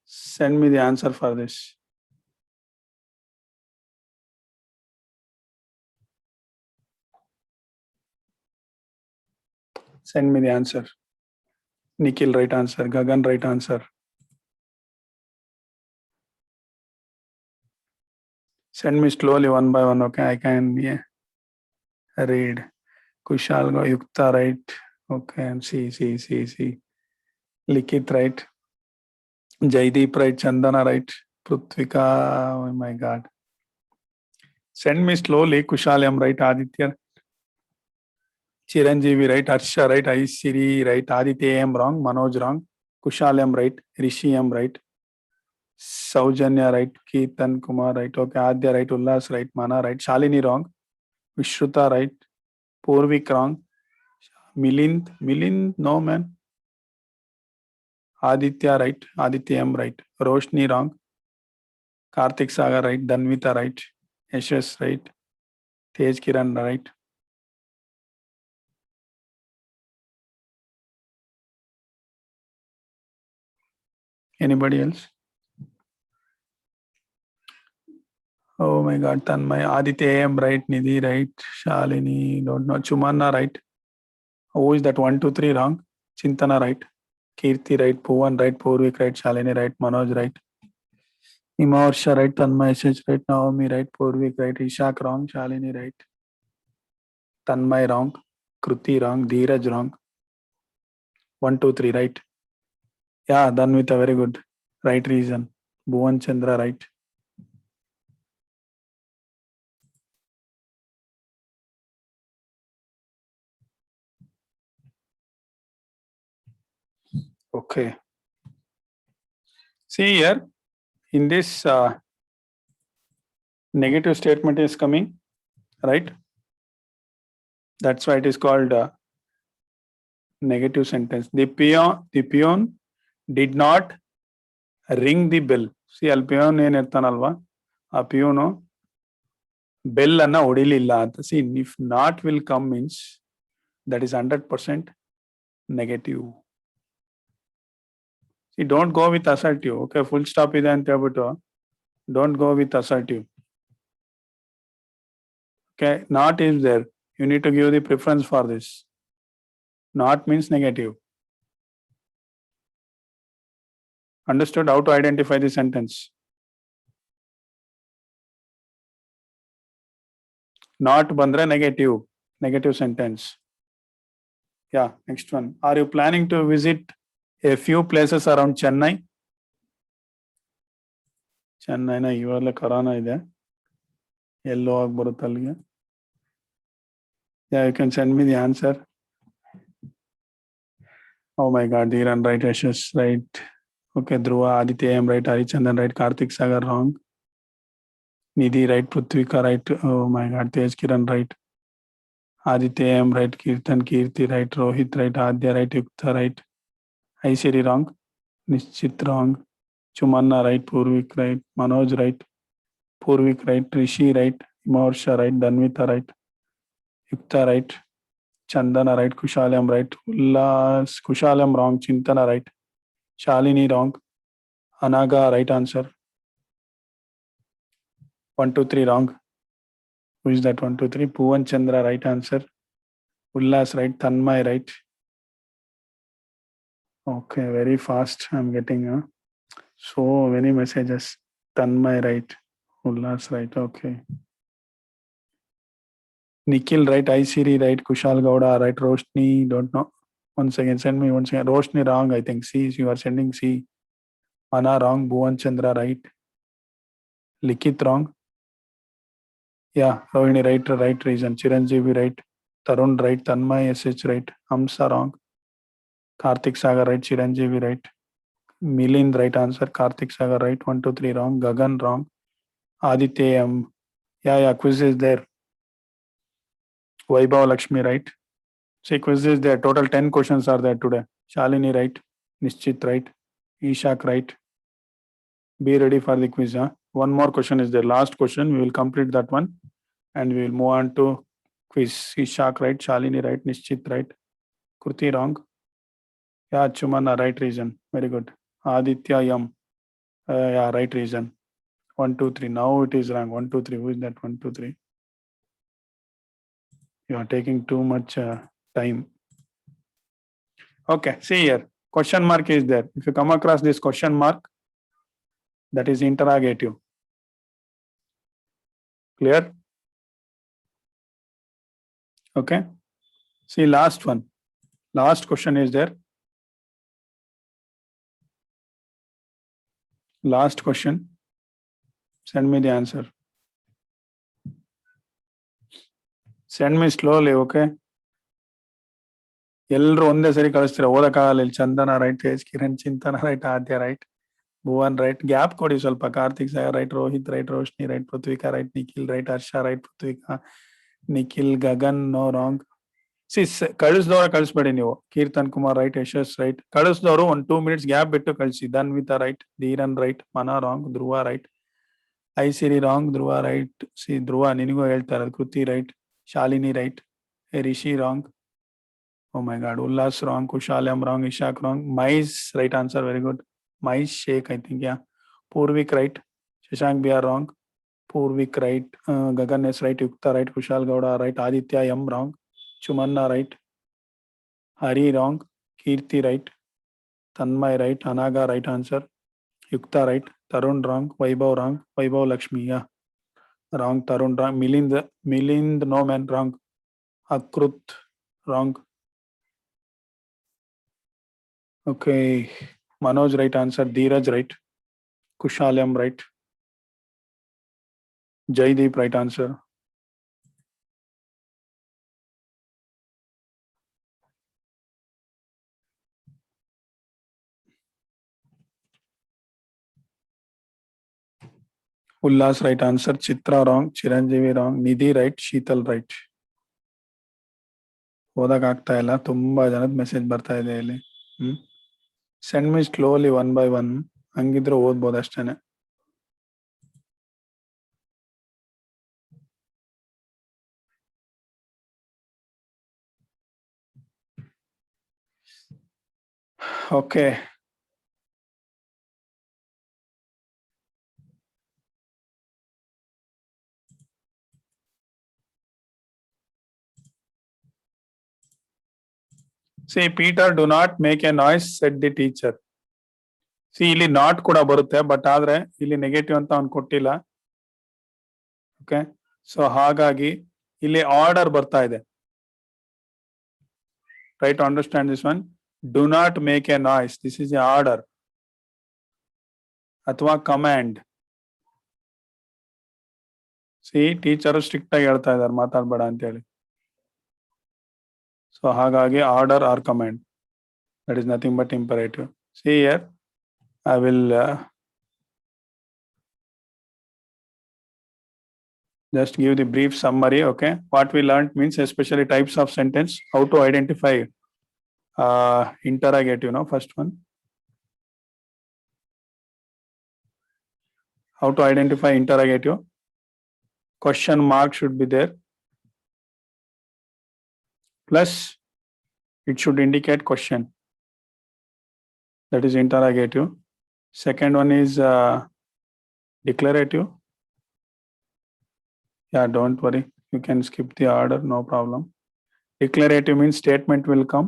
S1: send me the answer for this. Send me the answer. Nikhil, right answer. Gagan, right answer. Send me slowly one by one, okay? I can read. Kushal, Yukta, right? Okay, and see. Likit, right? Jaideep, right? Chandana, right? Pruthvika, oh my God. Send me slowly. Kushalam, right? Aditya. Chiranjeevi, right? Harsha, right? Aishiri, right? Aditya, am wrong. Manoj, wrong. Kushalam, right? Rishi, am right. Saujanya, right? Keetan Kumar, right? Okay. Adya, right? Ullas, right? Mana, right? Shalini, wrong. Vishruta, right? Purvik, wrong. Milind, no man. Aditya, right? Aditya, am right. Roshni, wrong. Karthik Sagar, right? Danvita, right? Yashas, right? Tej Kiran, right? Anybody else? Oh my God, Tanmay. Aditya, am right. Nidhi, right. Shalini, don't know. Chumana, right. Who is that? 1, 2, 3, wrong. Chintana, right. Kirti, right. Bhuvan, right. Purvik, right. Shalini, right. Manoj, right. Himarsha, right. Tanmay, SH, right. Naomi, right. Purvik, right. Ishak, wrong. Shalini, right. Tanmay, wrong. Kruti, wrong. Dheeraj, wrong. 1, 2, 3, right. Yeah, Danvita, very good. Right reason. Bhuvan Chandra, right. Okay. See here, in this negative statement is coming, right? That's why it is called negative sentence. The peon did not ring the bell. See, al peon ಏನ್ ಇರ್ತಾನಲ್ವಾ ಆ ಪಿಯೋನು bell ಅನ್ನ ಹೊಡಿಲಿಲ್ಲ ಅಂತ. C if not will come means that is 100% negative. C don't go with assertive. Okay, full stop ಇದೆ ಅಂತ ಹೇಳ್ಬಿಟ್ಟು don't go with assertive. Okay, not is there. You need to give the preference for this. Not means negative. Understood how to identify the sentence? Not bandra negative sentence. Yeah, next one. Are you planning to visit a few places around Chennai? Chennai na ivarle corona ide. Ello ಆಗಿ ಬರುತ್ತೆ ಅಲ್ಲಿಗೆ. Yeah, you can send me the answer. Oh my God, Dhiran, right, Yashas, right. Okay, Dhruva, Aditya, am right, Harichandan, right, Karthik Sagar, wrong. Nidhi, right, Prithvika, right. Oh my God, Tej Kiran, right. Aditya, am right, Kirtan, Kirti, right, Rohit, right, Adya, right, Yukta, right. Aishiri, wrong. Nishchit, wrong. Chumanna, right, Purvik, right. Manoj, right. Purvik, right. Rishi, right. Himarsha, right. Danvita, right. Yukta, right. Chandana, right. Kushalam, right. Ullas, Kushalam, wrong. Chintana, right. Shalini, wrong. Anaga, right answer. 1, 2, 3, wrong. Who is that? 1, 2, 3. Bhuvan Chandra, right answer. Ullas, right. Tanmay, right. Okay, very fast. I'm getting so many messages. Tanmay, right. Ullas, right. Okay. Nikhil, right. Aishiri, right. Kushal Gowda, right. Roshni, don't know. Once again, send me once again. Roshni, wrong, I think. C, you are sending C. Mana, wrong. Bhuvan Chandra, right. Likit, wrong. Yeah, Rohini, right reason. Chiranjeevi, right. Tarun, right. Tanmay, SH, right. Hamsa, wrong. Karthik Sagar, right. Chiranjeevi, right. Milind, right answer. Karthik Sagar, right. 1, 2, 3, wrong. Gagan, wrong. Aditya, yeah, quiz is there. Vaibhav Lakshmi, right. See, quiz is there. Total 10 questions are there today. Shalini, right. Nishchit, right. Ishak, right. Be ready for the quiz. One more question is there. Last question. We will complete that one and we will move on to quiz. Ishak, right. Shalini, right. Nishchit, right. Kruti, wrong. Yeah, Chumana, right reason. Very good. Aditya, yeah, right reason. 1, 2, 3. Now it is wrong. 1, 2, 3. Who is that? 1, 2, 3. You are taking too much time. Okay, see here. Question mark is there. If you come across this question mark, that is interrogative. Clear? Okay. See last one. Last question is there. Last question. Send me the answer. Send me slowly, okay? ಎಲ್ಲರೂ ಒಂದೇ ಸರಿ ಕಳಿಸ್ತೀರಾ, ಓದಕ್ಕಾಗಲ್ಲ. ಇಲ್ಲಿ ಚಂದನ right, Tej Kiran, Chintana right, Adya right, Bhuvan right. Gap ಕೊಡಿ ಸ್ವಲ್ಪ. Karthik Sagar right, Rohit right, Roshni right, Prithvika right, Nikhil right, Harsha right, Prithvika, Nikhil, Gagan no wrong. ಕಳಿಸ್ದವ್ರ ಕಳಿಸ್ಬೇಡಿ ನೀವು. Keerthan Kumar right, Yashas right. ಕಳಿಸ್ದವರು ಒಂದು 2 minutes ಗ್ಯಾಪ್ ಬಿಟ್ಟು ಕಳಿಸಿ. Dhanvitha right, Dheeran right, Mana wrong, Dhruva right, Aisiri wrong, Dhruva right. Dhruva ನಿನಗೂ ಹೇಳ್ತಾ ಇರೋದು. Kriti right, Shalini right, Rishi wrong. Oh my God, Ullas wrong, Kushalam wrong, Ishak wrong, Mais right answer, very good. Mais Sheikh, I think, yeah. Purvik right, Shashank BR wrong, Purvik right, Gagan S right, Yukta right, Kushal Gowda right, Aditya M wrong, Chumanna right, Hari wrong, Kirti right, Tanmay right, Anaga right answer, Yukta right, Tarun wrong, Vaibhav wrong, Vaibhav Lakshmi, yeah. Wrong, Tarun wrong, Milind no man wrong, Akrut wrong. Okay, Manoj right answer, Dheeraj right, Kushalam right, Jaideep right answer. Ullas right answer, Chitra wrong, Chiranjeevi wrong, Nidhi right, Sheetal right. ಓದಕ್ಕಾಗ್ತಾ ಇಲ್ಲ, ತುಂಬಾ ಜನದ message ಬರ್ತಾ ಇದೆ ಇಲ್ಲಿ. Send me slowly 1 by 1. ಹಂಗಿದ್ರೆ ಓದ್ಬೋದು ಅಷ್ಟೇನೆ. Okay, see Peter, do not make a noise, said the teacher. See ಇಲ್ಲಿ ನಾಟ್ ಕೂಡ ಬರುತ್ತೆ, ಬಟ್ ಆದ್ರೆ ಇಲ್ಲಿ ನೆಗೆಟಿವ್ ಅಂತ ಅವ್ನು ಕೊಟ್ಟಿಲ್ಲ. ಓಕೆ, ಸೊ ಹಾಗಾಗಿ ಇಲ್ಲಿ ಆರ್ಡರ್ ಬರ್ತಾ ಇದೆ. Try to understand this one. Do not make a noise. This is a order ಅಥವಾ ಕಮಾಂಡ್. ಸಿ ಟೀಚರ್ ಸ್ಟ್ರಿಕ್ಟ್ ಆಗಿ ಹೇಳ್ತಾ ಇದ್ದಾರೆ ಮಾತಾಡ್ಬೇಡ ಅಂತ ಹೇಳಿ. ಸೊ ಹಾಗಾಗಿ order or command, that is nothing but imperative. See here I will just give the brief summary. Okay, what we learned means especially types of sentence, how to identify interrogative. No, first one, how to identify interrogative. Question mark should be there, plus it should indicate question, that is interrogative. Second one is declarative. Yeah, don't worry, you can skip the order, no problem. Declarative means statement will come.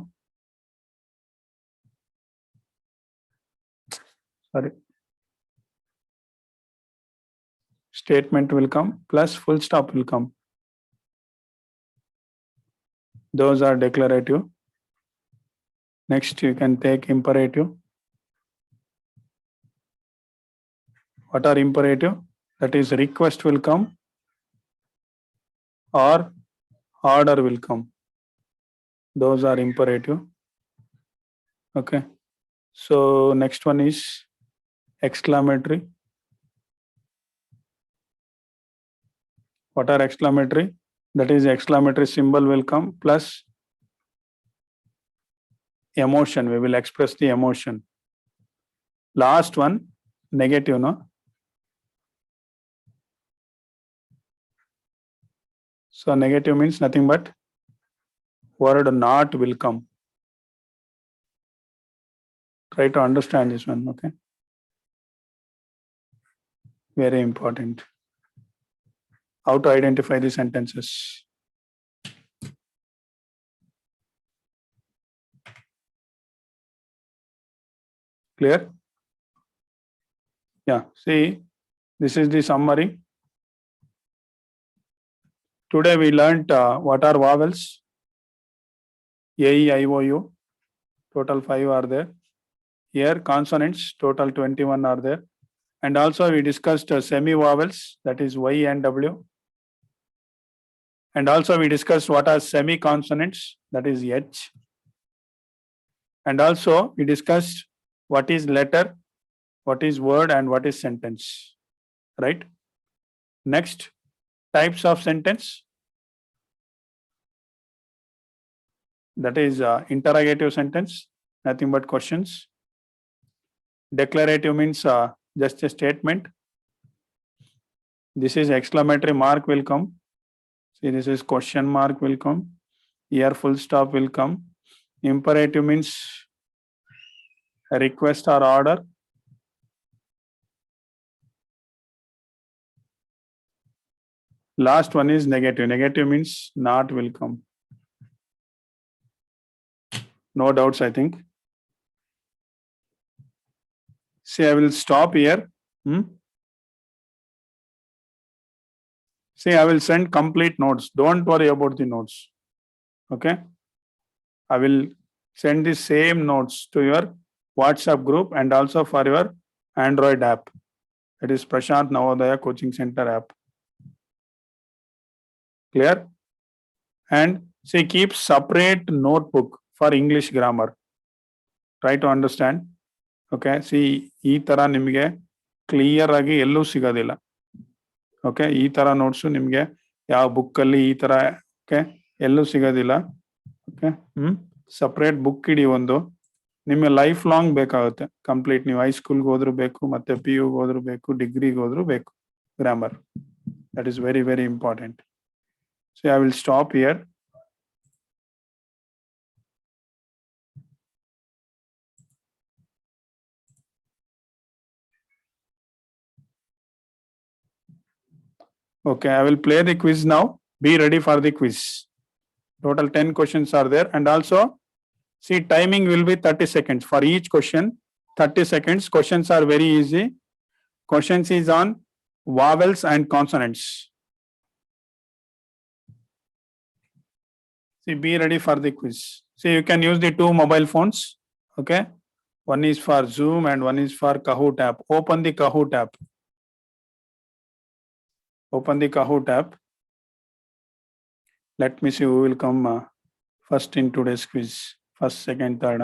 S1: Sorry, statement will come plus full stop will come. Those are declarative. Next, you can take imperative. What are imperative? That is request will come or order will come. Those are imperative. Okay. So next one is exclamatory. What are exclamatory? That is exclamatory symbol will come plus emotion. We will express the emotion. Last one, negative, no? So negative means nothing but word not will come. Try to understand this one, okay? Very important. How to identify the sentences. Clear? Yeah, see, this is the summary. Today we learnt what are vowels. A, E, I, O, U. Total 5 are there. Here consonants, total 21 are there. And also we discussed semi-vowels, that is Y and W. And also we discussed what are semi-consonants, that is H. And also we discussed what is letter, what is word, and what is sentence, right? Next, types of sentence. That is interrogative sentence, nothing but questions. Declarative means just a statement. This is exclamatory mark will come. See, this is question mark will come. Here full stop will come. Imperative means a request or order. Last one is negative. Negative means not will come. No doubts, I think. See, I will stop here. See, I will send complete notes. Don't worry about the notes. Okay. I will send the same notes to your WhatsApp group and also for your Android app. That is Prashant Navodaya Coaching Center app. Clear? And see, keep separate notebook for English grammar. Try to understand. Okay. See, ಈ ತರ ನಿಮಗೆ clear ಆಗಿ ಎಲ್ಲೂ ಸಿಗೋದಿಲ್ಲ. Okay, ಈ ತರ notes ನಿಮಗೆ ಯಾವ ಬುಕ್ ಅಲ್ಲಿ ಈ ತರ ಓಕೆ ಎಲ್ಲೂ ಸಿಗೋದಿಲ್ಲ. ಓಕೆ, ಸಪ್ರೇಟ್ ಬುಕ್ ಇಡಿ ಒಂದು. ನಿಮಗೆ ಲೈಫ್ ಲಾಂಗ್ ಬೇಕಾಗುತ್ತೆ ಕಂಪ್ಲೀಟ್. ನೀವು ಹೈಸ್ಕೂಲ್ಗೆ ಹೋದ್ರೂ ಬೇಕು, ಮತ್ತೆ PU ಹೋದ್ರೂ ಬೇಕು, ಡಿಗ್ರಿಗೆ ಹೋದ್ರೂ ಬೇಕು grammar. That is very very important. So I will stop here. Okay, I will play the quiz now. Be ready for the quiz. Total 10 questions are there. And also, see, timing will be 30 seconds for each question. 30 seconds. Questions are very easy. Questions is on vowels and consonants. See, be ready for the quiz. See, you can use the 2 mobile phones. Okay. One is for Zoom and one is for Kahoot app. Open the Kahoot app. Open the Kahoot app. Let me see who will come first in today's quiz. First, second, third.